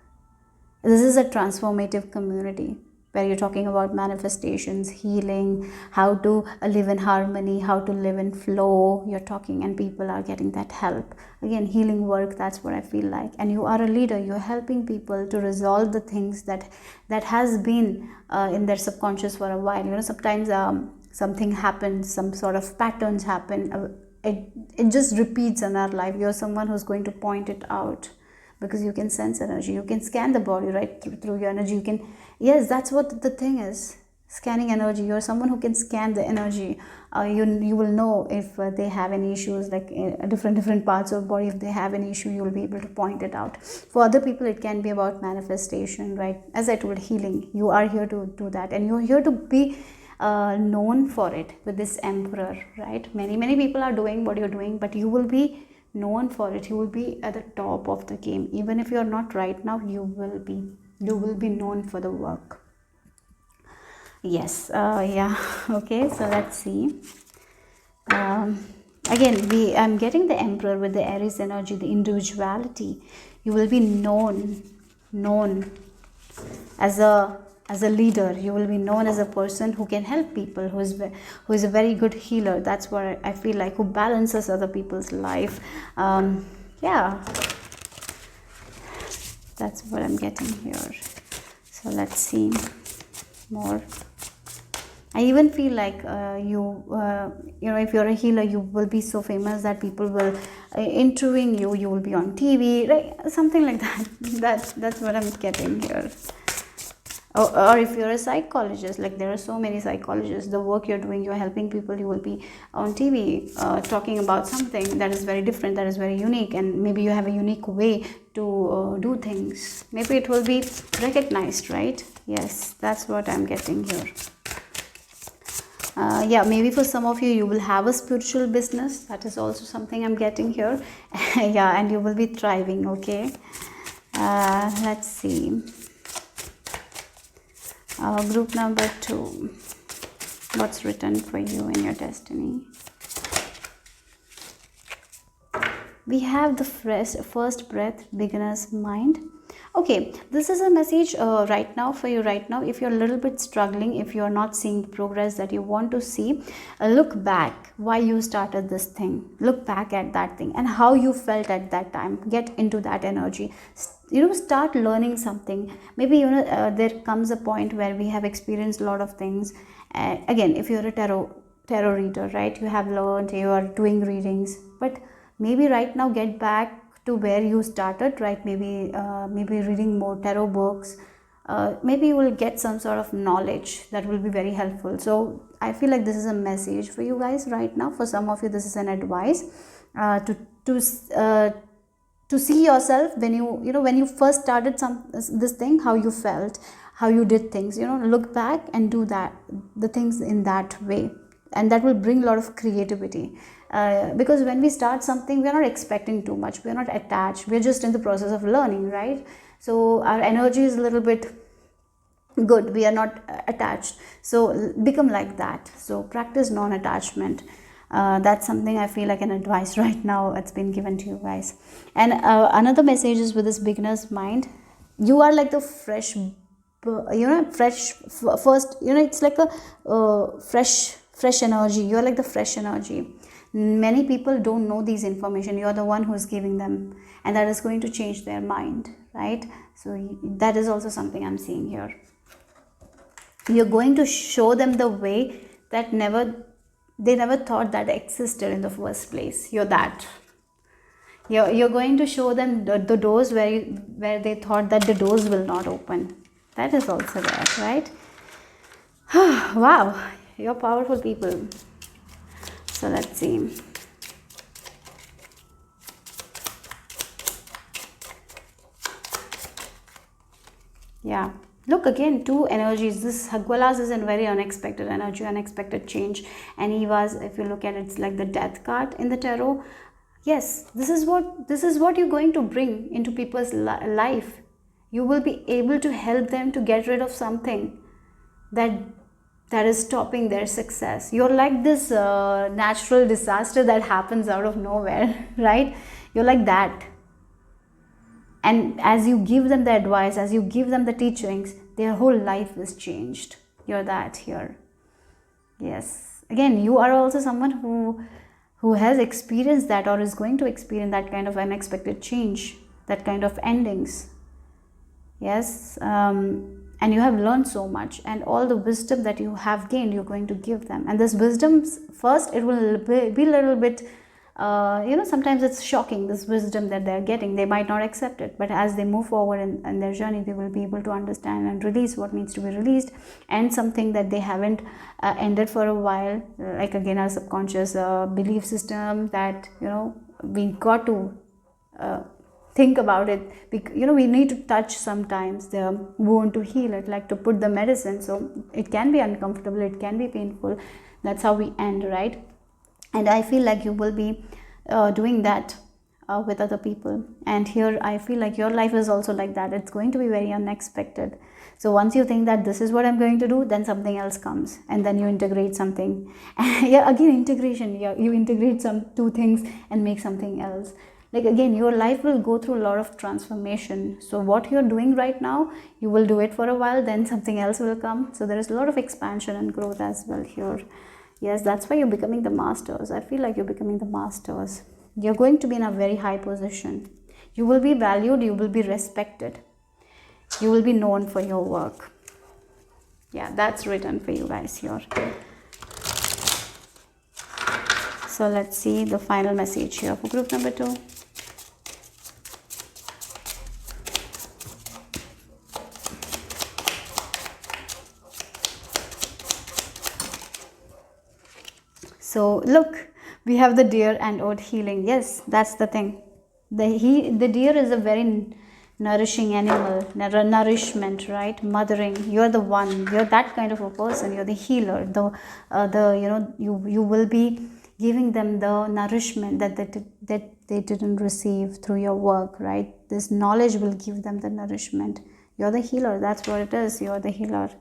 This is a transformative community where you're talking about manifestations, healing, how to live in harmony, how to live in flow. You're talking and people are getting that help. Again, healing work, that's what I feel like. And you are a leader. You're helping people to resolve the things that has been in their subconscious for a while. You know, sometimes something happens, some sort of patterns happen. It just repeats in our life. You're someone who's going to point it out, because you can sense energy, you can scan the body, right, through your energy. You can, yes, that's what the thing is, scanning energy. You're someone who can scan the energy. You will know if they have any issues, like different parts of body. If they have any issue, you will be able to point it out. For other people, it can be about manifestation, right? As I told, healing. You are here to do that, and you're here to be known for it with this Emperor, right? Many people are doing what you're doing, but you will be known for it. You will be at the top of the game. Even if you're not right now, you will be known for the work. Yes. Yeah. Okay, so let's see. Again, I'm getting the Emperor with the Aries energy, the individuality. You will be known as a leader. You will be known as a person who can help people, who is a very good healer. That's what I feel like, who balances other people's life. Yeah, that's what I'm getting here. So let's see more. I even feel like you know, if you're a healer, you will be so famous that people will interviewing you. You will be on TV, right? Something like that. That's what I'm getting here. Or if you're a psychologist, like there are so many psychologists, the work you're doing, you're helping people, you will be on TV talking about something that is very different, that is very unique, and maybe you have a unique way to do things. Maybe it will be recognized, right? Yes, that's what I'm getting here. Yeah, maybe for some of you, you will have a spiritual business. That is also something I'm getting here. Yeah, and you will be thriving, okay? Let's see. Group number 2. What's written for you in your destiny? We have the first breath, beginner's mind. Okay, this is a message right now for you right now. If you're a little bit struggling, if you're not seeing the progress that you want to see, look back why you started this thing. Look back at that thing and how you felt at that time. Get into that energy. You know, start learning something. Maybe, you know, there comes a point where we have experienced a lot of things. Again, if you're a tarot reader, right, you have learned, you are doing readings, but maybe right now get back to where you started, right? Maybe reading more tarot books. Maybe you will get some sort of knowledge that will be very helpful. So I feel like this is a message for you guys right now. For some of you, this is an advice to see yourself when you first started this thing, how you felt, how you did things. You know, look back and do the things in that way, and that will bring a lot of creativity. Because when we start something, we are not expecting too much, we are not attached, we are just in the process of learning, right? So our energy is a little bit good, we are not attached. So become like that. So practice non-attachment. That's something I feel like an advice right now it's been given to you guys. And another message is, with this beginner's mind, you are like the fresh, first, it's like a fresh energy. You're like the fresh energy. Many people don't know these information. You're the one who's giving them, and that is going to change their mind, right? So that is also something I'm seeing here. You're going to show them the way that they never thought that existed in the first place. You're that. You're going to show them the doors where they thought that the doors will not open. That is also there, right? Wow, you're powerful people. So let's see. Yeah, Look again, two energies. This Hagwalas is a very unexpected energy, unexpected change. And Evas, if you look at it, it's like the death card in the tarot. Yes, this is what you're going to bring into people's life. You will be able to help them to get rid of something that that is stopping their success. You're like this natural disaster that happens out of nowhere, right? You're like that. And as you give them the advice, as you give them the teachings, their whole life is changed. You're that here. Yes. Again, you are also someone who has experienced that or is going to experience that kind of unexpected change, that kind of endings. Yes. And you have learned so much, and all the wisdom that you have gained, you're going to give them. And this wisdom, first it will be a little bit, sometimes it's shocking, this wisdom that they're getting. They might not accept it, but as they move forward in their journey, they will be able to understand and release what needs to be released, and something that they haven't ended for a while, like again our subconscious belief system that we got to think about it. We need to touch sometimes the wound to heal it, like to put the medicine. So it can be uncomfortable, it can be painful. That's how we end, right? And I feel like you will be doing that with other people. And here I feel like your life is also like that. It's going to be very unexpected. So once you think that this is what I'm going to do, then something else comes, and then you integrate something. Yeah, again, integration. Yeah, you integrate two things and make something else. Like again, your life will go through a lot of transformation. So what you're doing right now, you will do it for a while, then something else will come. So there is a lot of expansion and growth as well here. Yes, that's why you're becoming the masters. I feel like you're becoming the masters. You're going to be in a very high position. You will be valued, you will be respected. You will be known for your work. Yeah, that's written for you guys here. So let's see the final message here for group number 2. So look, we have the deer and oat healing. Yes, that's the thing. The deer is a very nourishing animal, nourishment, right? Mothering. You're the one. You're that kind of a person. You're the healer. You will be giving them the nourishment that they didn't receive through your work, right? This knowledge will give them the nourishment. You're the healer. That's what it is. You're the healer.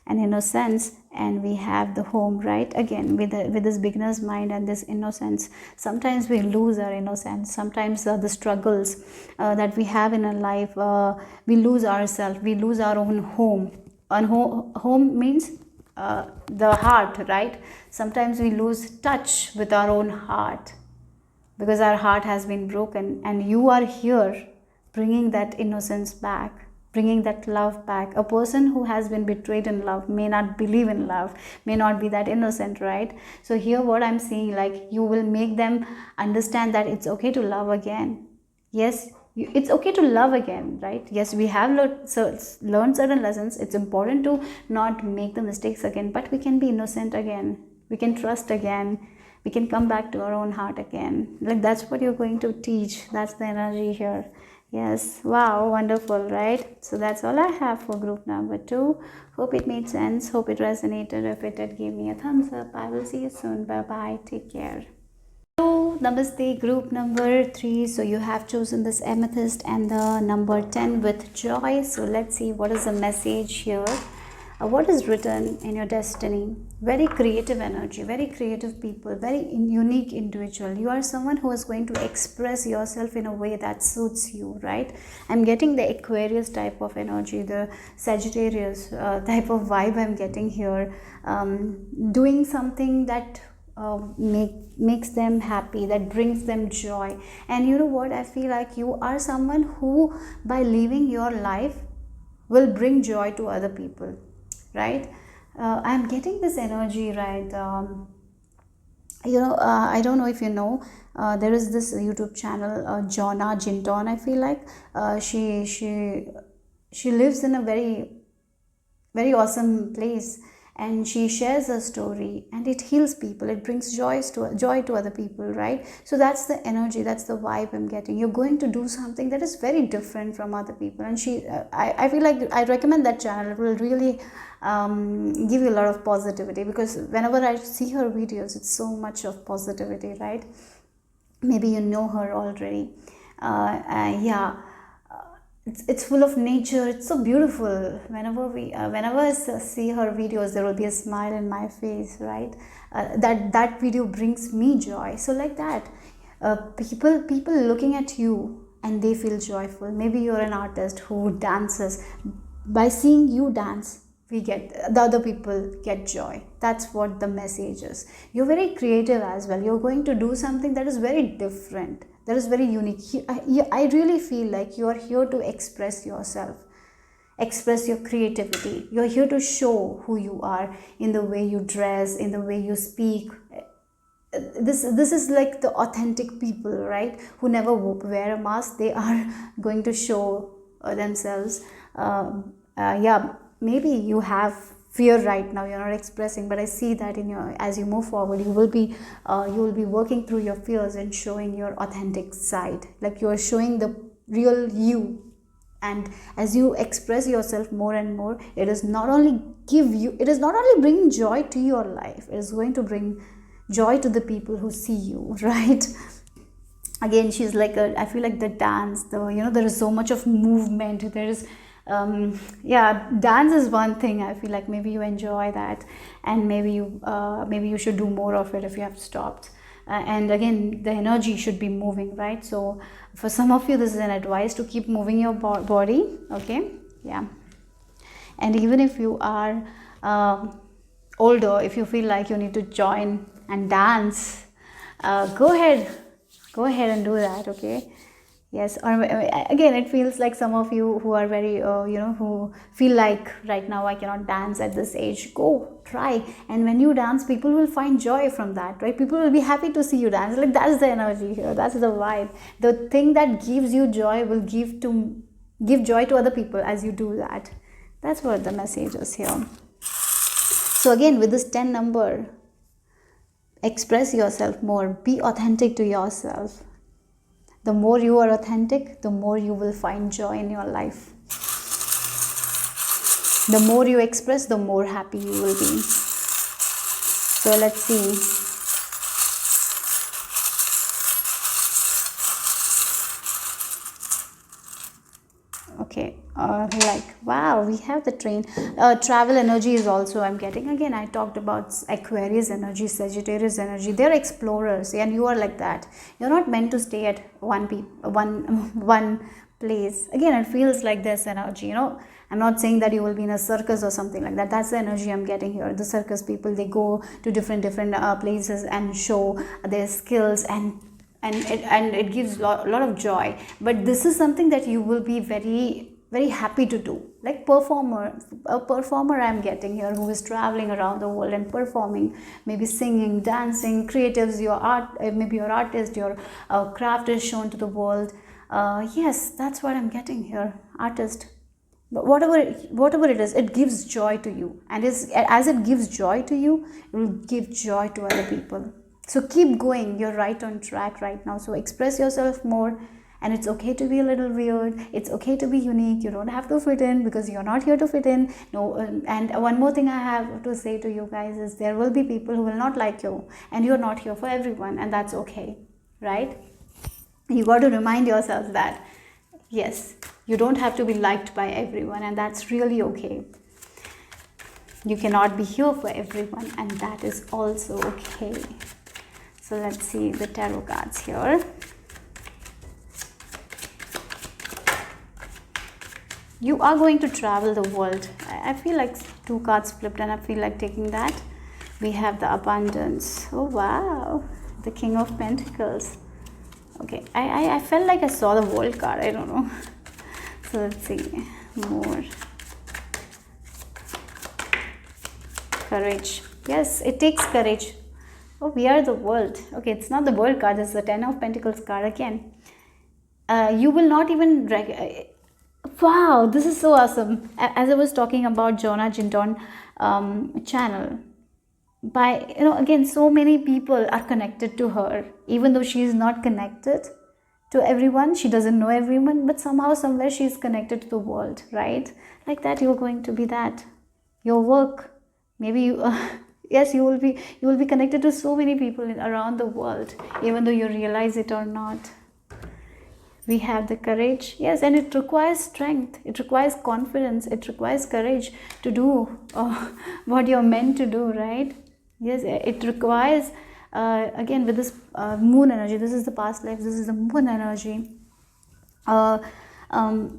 And innocence, and we have the home, right? Again, with this beginner's mind and this innocence, sometimes we lose our innocence. Sometimes the struggles that we have in our life, we lose ourselves, we lose our own home. And home means the heart, right? Sometimes we lose touch with our own heart because our heart has been broken, and you are here bringing that innocence back, bringing that love back. A person who has been betrayed in love may not believe in love, may not be that innocent, right? So here what I'm seeing, like you will make them understand that it's okay to love again. Yes, it's okay to love again, right? Yes, we have learned certain lessons. It's important to not make the mistakes again, but we can be innocent again. We can trust again. We can come back to our own heart again. Like that's what you're going to teach. That's the energy here. Yes, wow, wonderful, right? So that's all I have for group number 2. Hope it made sense. Hope it resonated. If it did, give me a thumbs up. I will see you soon. Bye bye. Take care. Hello, namaste, group number 3. So you have chosen this amethyst and the number 10 with joy. So let's see what is the message here. What is written in your destiny? Very creative energy, very creative people, very unique individual. You are someone who is going to express yourself in a way that suits you, right? I'm getting the Aquarius type of energy, the Sagittarius type of vibe I'm getting here. Doing something that makes them happy, that brings them joy. And you know what? I feel like you are someone who, by living your life, will bring joy to other people, right? I'm getting this energy, right? I don't know if you know, there is this YouTube channel, Jonna Jinton. I feel like she lives in a very, very awesome place, and she shares her story, and it heals people, it brings joy to other people, right? So that's the energy, that's the vibe I'm getting. You're going to do something that is very different from other people, and I feel like I recommend that channel. It will really give you a lot of positivity, because whenever I see her videos, it's so much of positivity, right? Maybe you know her already. Yeah, it's full of nature, it's so beautiful. Whenever I see her videos, there will be a smile in my face, right? That video brings me joy. So like that, people looking at you and they feel joyful. Maybe you're an artist who dances. By seeing you dance, we get the other people get joy. That's what the message is. You're very creative as well. You're going to do something that is very different, that is very unique. I really feel like you are here to express yourself, express your creativity. You're here to show who you are in the way you dress, in the way you speak. This is like the authentic people, right? Who never wear a mask. They are going to show themselves. Yeah, maybe you have fear right now, you're not expressing, but I see that in your, as you move forward, you will be working through your fears and showing your authentic side, like you're showing the real you. And as you express yourself more and more, it is not only bringing joy to your life, it is going to bring joy to the people who see you, right? Again, she's like I feel like the dance, there is so much of movement, there is yeah, dance is one thing. I feel like maybe you enjoy that, and maybe you should do more of it if you have stopped. And again, the energy should be moving, right? So for some of you, this is an advice to keep moving your body, okay? Yeah. And even if you are older, if you feel like you need to join and dance, go ahead and do that, okay? Yes. Or again, it feels like some of you who are very who feel like right now I cannot dance at this age, go try. And when you dance, people will find joy from that, right? People will be happy to see you dance. Like, that's the energy here, that's the vibe. The thing that gives you joy will give joy to other people as you do that. That's what the message is here. So again, with this 10 number, express yourself more, be authentic to yourself. The more you are authentic, the more you will find joy in your life. The more you express, the more happy you will be. So let's see. Okay, like, wow, we have the train. Travel energy is also I'm getting. Again, I talked about Aquarius energy, Sagittarius energy. They're explorers, and you are like that. You're not meant to stay at one place. Again, it feels like this energy, I'm not saying that you will be in a circus or something like that. That's the energy I'm getting here. The circus people, they go to different places and show their skills, and it gives lot of joy. But this is something that you will be very, very happy to do. Like a performer I'm getting here, who is traveling around the world and performing, maybe singing, dancing, creatives, your art, maybe your artist, your craft is shown to the world. Yes, that's what I'm getting here, artist. But whatever it is, it gives joy to you, and as it gives joy to you, it will give joy to other people. So keep going, you're right on track right now. So express yourself more, and it's okay to be a little weird, it's okay to be unique. You don't have to fit in, because you're not here to fit in. No. And one more thing I have to say to you guys is, there will be people who will not like you, and you're not here for everyone, and that's okay, right? You got to remind yourself that yes, you don't have to be liked by everyone, and that's really okay. You cannot be here for everyone, and that is also okay. So let's see the tarot cards here. You are going to travel the world. I feel like 2 cards flipped, and I feel like taking that. We have the abundance. Oh wow, the King of Pentacles. Okay, I felt like I saw the World card, I don't know. So let's see more. Courage. Yes, it takes courage. Oh, we are the world. Okay, it's not the World card, it's the 10 of Pentacles card again. You will not even... Wow, this is so awesome. As I was talking about Jonah Jinton, channel. By, again, so many people are connected to her, even though she is not connected to everyone, she doesn't know everyone, but somehow somewhere she is connected to the world, right? Like that, you're going to be that. Your work, maybe you yes, you will be connected to so many people around the world, even though you realize it or not. We have the courage, yes, and it requires strength, it requires confidence, it requires courage to do what you're meant to do, right? Yes, it requires again, with this moon energy, this is the past life, this is the moon energy.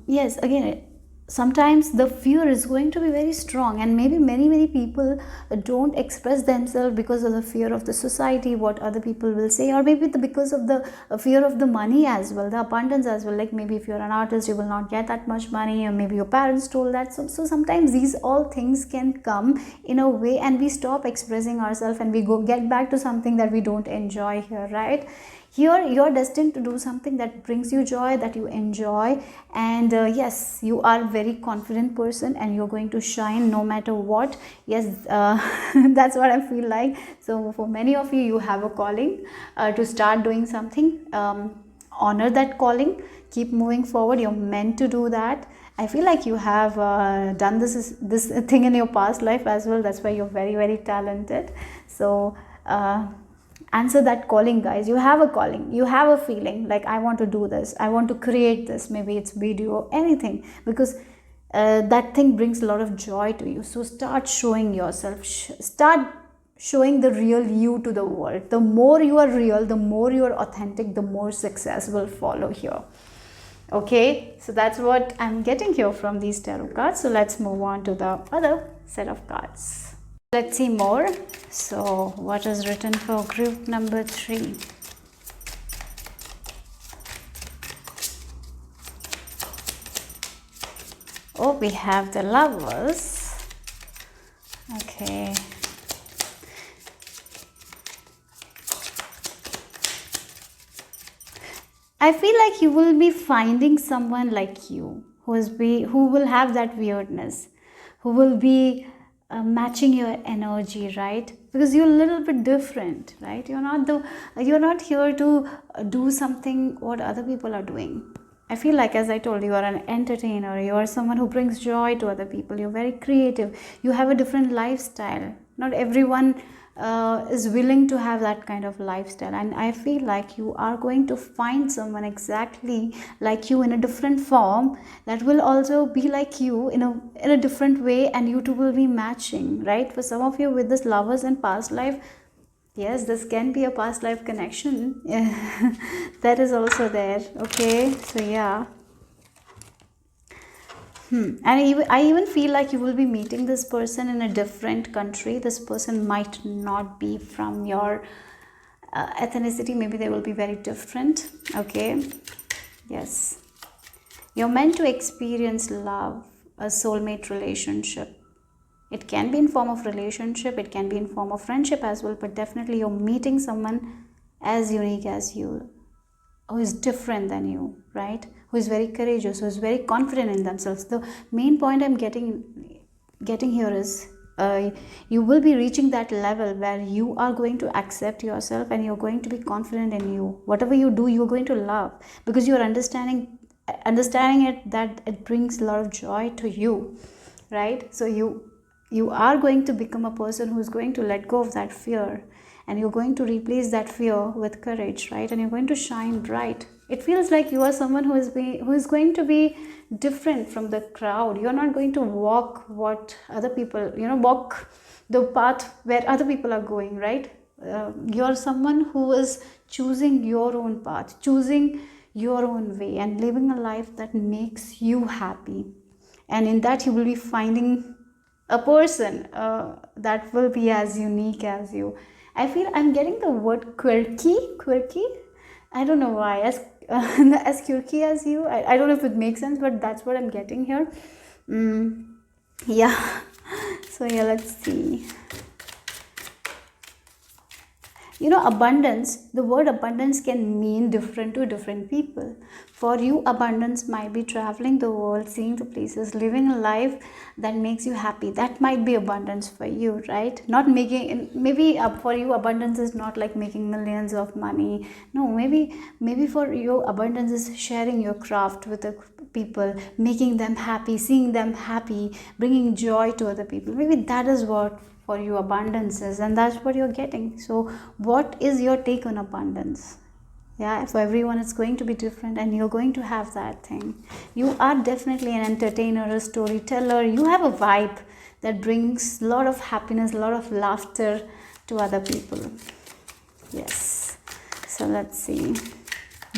Yes, again, sometimes the fear is going to be very strong, and maybe many people don't express themselves because of the fear of the society, what other people will say, or maybe because of the fear of the money as well, the abundance as well. Like maybe if you're an artist, you will not get that much money, or maybe your parents told that. So sometimes these all things can come in a way, and we stop expressing ourselves, and we get back to something that we don't enjoy here, right? Here you're destined to do something that brings you joy, that you enjoy, and yes, you are very confident person, and you're going to shine no matter what. Yes, that's what I feel like. So for many of you, you have a calling to start doing something. Honor that calling, keep moving forward, you're meant to do that. I feel like you have done this thing in your past life as well. That's why you're very talented. So answer that calling, guys. You have a calling, you have a feeling like, I want to do this, I want to create this, maybe it's video, anything, because that thing brings a lot of joy to you. So start showing yourself, start showing the real you to the world. The more you are real, the more you are authentic, the more success will follow here. Okay, so that's what I'm getting here from these tarot cards. So let's move on to the other set of cards. Let's see more. So what is written for group number 3? Oh, we have the Lovers. Okay. I feel like you will be finding someone like you, who will have that weirdness, who will be matching your energy, right? Because you're a little bit different, right? You're not here to do something what other people are doing. I feel like, as I told you, are an entertainer, you are someone who brings joy to other people, you're very creative, you have a different lifestyle. Not everyone is willing to have that kind of lifestyle, and I feel like you are going to find someone exactly like you in a different form, that will also be like you in a different way, and you two will be matching, right? For some of you, with this Lovers and past life, yes, this can be a past life connection. That is also there. Okay, so yeah. And I even feel like you will be meeting this person in a different country. This person might not be from your ethnicity. Maybe they will be very different. Okay, yes. You're meant to experience love, a soulmate relationship. It can be in form of relationship, it can be in form of friendship as well, but definitely you're meeting someone as unique as you, who is different than you, right? Who is very courageous, who is very confident in themselves. The main point I'm getting here is you will be reaching that level where you are going to accept yourself, and you're going to be confident in you. Whatever you do, you're going to love, because you're understanding it, that it brings a lot of joy to you, right? So you are going to become a person who's going to let go of that fear, and you're going to replace that fear with courage, right? And you're going to shine bright. It feels like you are someone who is going to be different from the crowd. You're not going to walk what other people, walk the path where other people are going, right? You're someone who is choosing your own path, choosing your own way, and living a life that makes you happy. And in that, you will be finding a person that will be as unique as you. I feel I'm getting the word quirky. I don't know why, as quirky as you. I don't know if it makes sense, but that's what I'm getting here. Yeah. So yeah, let's see. Abundance, the word abundance can mean different to different people. For you, abundance might be traveling the world, seeing the places, living a life that makes you happy. That might be abundance for you, right? Not making, maybe for you, abundance is not like making millions of money. No, maybe for you, abundance is sharing your craft with the people, making them happy, seeing them happy, bringing joy to other people. Maybe that is what for you abundance is, and that's what you're getting. So what is your take on abundance? Yeah, for everyone it's going to be different, and you're going to have that thing. You are definitely an entertainer, a storyteller. You have a vibe that brings a lot of happiness, a lot of laughter to other people. Yes. So let's see.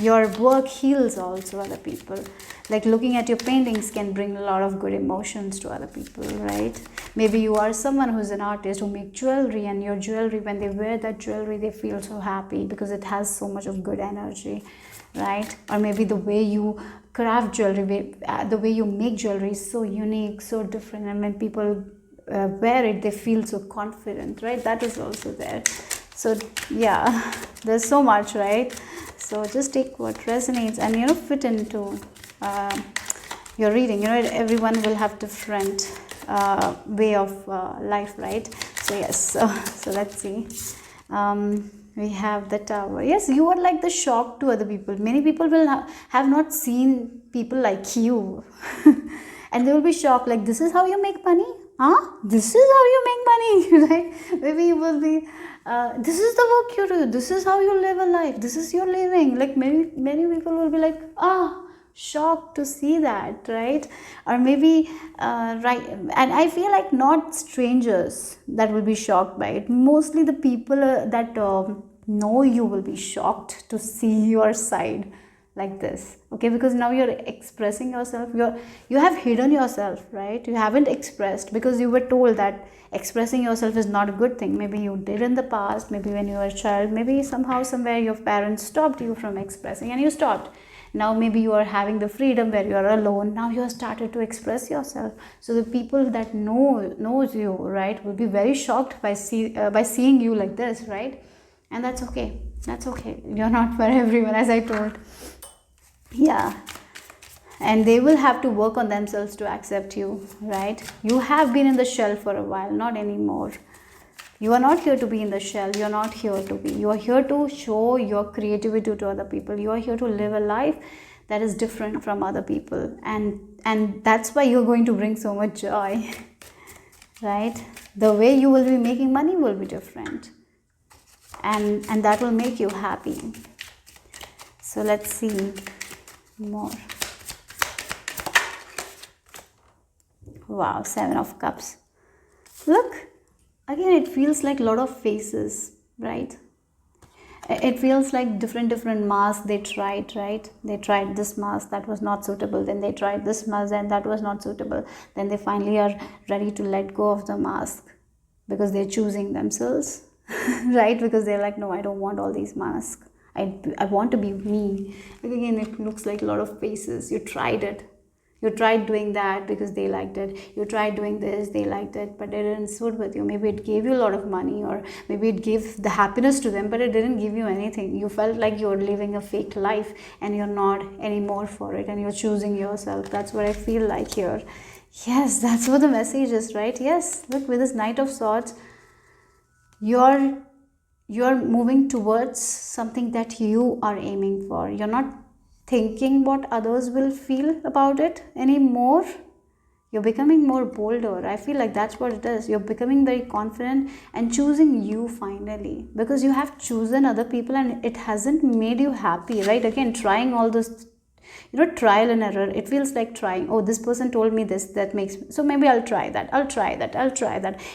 Your work heals also other people. Like looking at your paintings can bring a lot of good emotions to other people, right? Maybe you are someone who's an artist who make jewelry, and your jewelry, when they wear that jewelry, they feel so happy because it has so much of good energy, right? Or maybe the way you craft jewelry, the way you make jewelry is so unique, so different, and when people wear it, they feel so confident, right? That is also there. So yeah, there's so much, right? So just take what resonates and fit into your reading. Everyone will have different way of life, right? So yes, so let's see. We have the Tower. Yes, you are like the shock to other people. Many people will have not seen people like you and they will be shocked, like, this is how you make money? This is how you make money? Right? Maybe you will be this is the work you do, this is how you live a life, this is your living. Like many people will be like, shocked to see that, right? Or maybe right, and I feel like not strangers that will be shocked by it. Mostly the people that know you will be shocked to see your side like this, okay? Because now you're expressing yourself, you have hidden yourself, right? You haven't expressed because you were told that expressing yourself is not a good thing. Maybe you did in the past, maybe when you were a child, maybe somehow somewhere your parents stopped you from expressing and you stopped. Now maybe you are having the freedom where you are alone. Now you have started to express yourself. So the people that knows you, right, will be very shocked by seeing you like this, right? And that's okay. That's okay. You're not for everyone, as I told. Yeah. And they will have to work on themselves to accept you, right? You have been in the shell for a while, not anymore. You are not here to be in the shell. You are not here to be. You are here to show your creativity to other people. You are here to live a life that is different from other people. And that's why you're going to bring so much joy, right? The way you will be making money will be different. And that will make you happy. So let's see more. Wow, 7 of Cups. Look, again, it feels like a lot of faces, right? It feels like different masks they tried, right? They tried this mask, that was not suitable. Then they tried this mask and that was not suitable. Then they finally are ready to let go of the mask because they're choosing themselves, right? Because they're like, no, I don't want all these masks. I want to be me. Again, it looks like a lot of faces. You tried it. You tried doing that because they liked it. You tried doing this, they liked it, but it didn't suit with you. Maybe it gave you a lot of money, or maybe it gave the happiness to them, but it didn't give you anything. You felt like you're living a fake life and you're not anymore for it, and you're choosing yourself. That's what I feel like here. Yes, that's what the message is, right? Yes, look, with this Knight of Swords, you're moving towards something that you are aiming for. You're not thinking what others will feel about it anymore. You're becoming more bolder. I feel like that's what it is. You're becoming very confident and choosing you finally, because you have chosen other people and it hasn't made you happy, right? Again, trying all this, trial and error. It feels like trying. Oh, this person told me this, that makes me, so maybe I'll try that.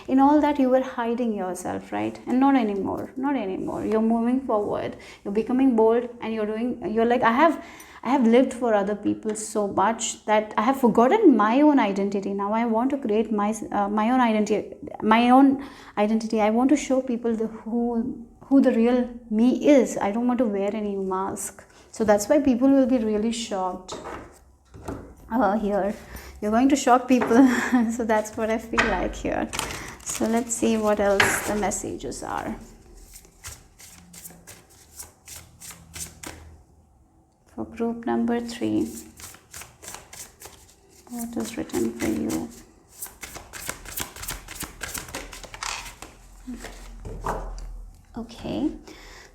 In all that, you were hiding yourself, right? And not anymore. You're moving forward. You're becoming bold, and you're like, I have lived for other people so much that I have forgotten my own identity. Now I want to create my own identity. I want to show people who the real me is. I don't want to wear any mask. So that's why people will be really shocked. Here you're going to shock people. So that's what I feel like here. So let's see what else the messages are for group number 3. What is written for you? Okay,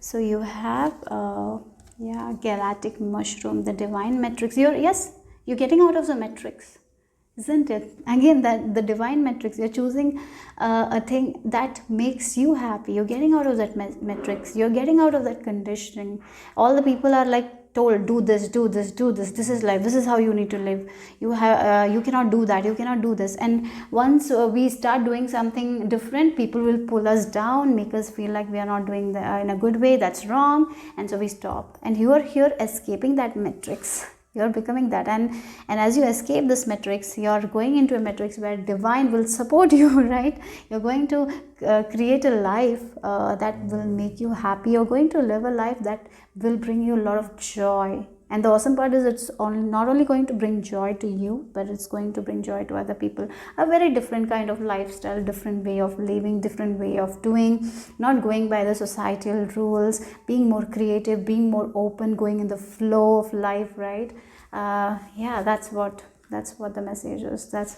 so you have galactic mushroom, the divine matrix. You're getting out of the matrix, isn't it? Again, that the divine matrix, you're choosing a thing that makes you happy. You're getting out of that matrix, you're getting out of that conditioning. All the people are like told, do this, do this, do this, this is life, this is how you need to live, you cannot do that, you cannot do this. And once we start doing something different, people will pull us down, make us feel like we are not doing in a good way, that's wrong, and so we stop. And you are here escaping that matrix, you're becoming that. And as you escape this matrix, you're going into a matrix where divine will support you, right? You're going to create a life that will make you happy. You're going to live a life that will bring you a lot of joy. And the awesome part is it's not only going to bring joy to you, but it's going to bring joy to other people. A very different kind of lifestyle, different way of living, different way of doing, not going by the societal rules, being more creative, being more open, going in the flow of life, right? That's what the message is. That's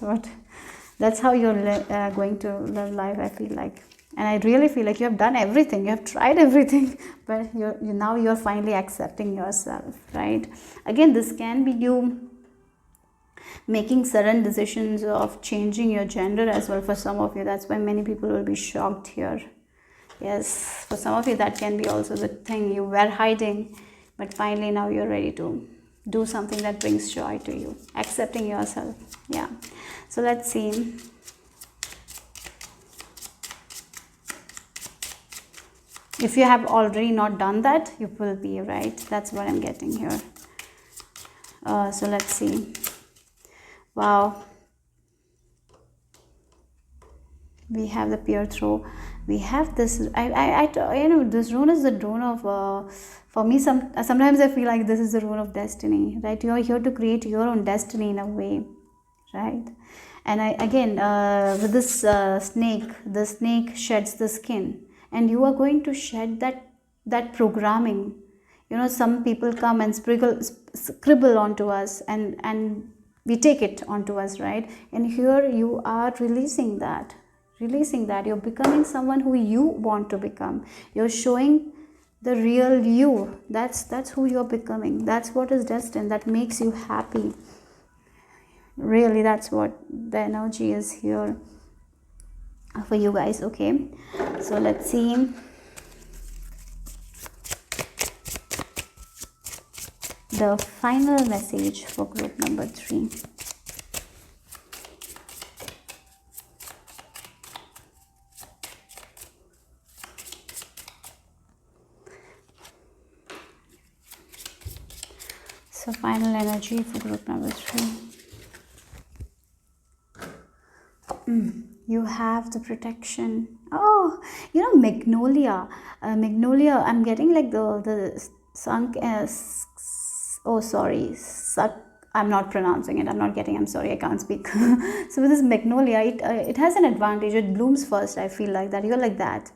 how you're going to live life, I feel like. And I really feel like you have done everything, you have tried everything, but now you're finally accepting yourself, right? Again, this can be you making sudden decisions of changing your gender as well for some of you. That's why many people will be shocked here. Yes, for some of you that can be also the thing you were hiding, but finally now you're ready to do something that brings joy to you, accepting yourself. Yeah, so let's see. If you have already not done that, you will be, right? That's what I'm getting here. So let's see. Wow. We have the peer throw. We have this. This rune is the rune of. For me, sometimes I feel like this is the rune of destiny, right? You are here to create your own destiny in a way, right? And with this snake, the snake sheds the skin. And you are going to shed that programming. Some people come and scribble onto us, and we take it onto us, right? And here you are releasing that. You're becoming someone who you want to become. You're showing the real you. That's who you're becoming. That's what is destined. That makes you happy. Really, that's what the energy is here for you guys. Okay, so let's see. The final message for group number 3. So final energy for group number 3. You have the protection. Oh, magnolia. Magnolia, I'm getting like the sunk as. Oh, sorry. I'm not pronouncing it. I'm sorry, I can't speak. So with this magnolia, it has an advantage. It blooms first. I feel like that. You're like that.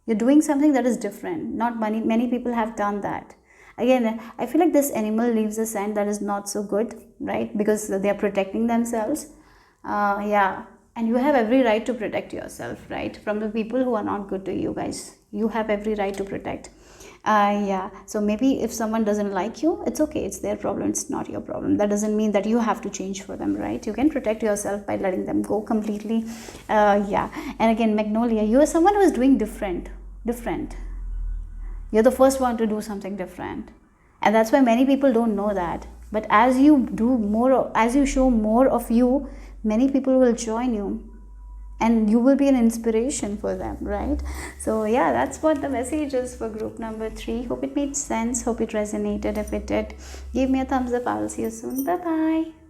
You're doing something that is different. Not many people have done that. Again, I feel like this animal leaves a scent that is not so good, right? Because they are protecting themselves. And you have every right to protect yourself, right? From the people who are not good to you guys. You have every right to protect. So maybe if someone doesn't like you, it's okay, it's their problem, it's not your problem. That doesn't mean that you have to change for them, right? You can protect yourself by letting them go completely. And again, magnolia, you are someone who is doing different. You're the first one to do something different, and that's why many people don't know that. But as you do more, as you show more of you, many people will join you, and you will be an inspiration for them, right? So yeah, that's what the message is for group number 3. Hope it made sense. Hope it resonated. If it did, give me a thumbs up. I will see you soon. Bye bye.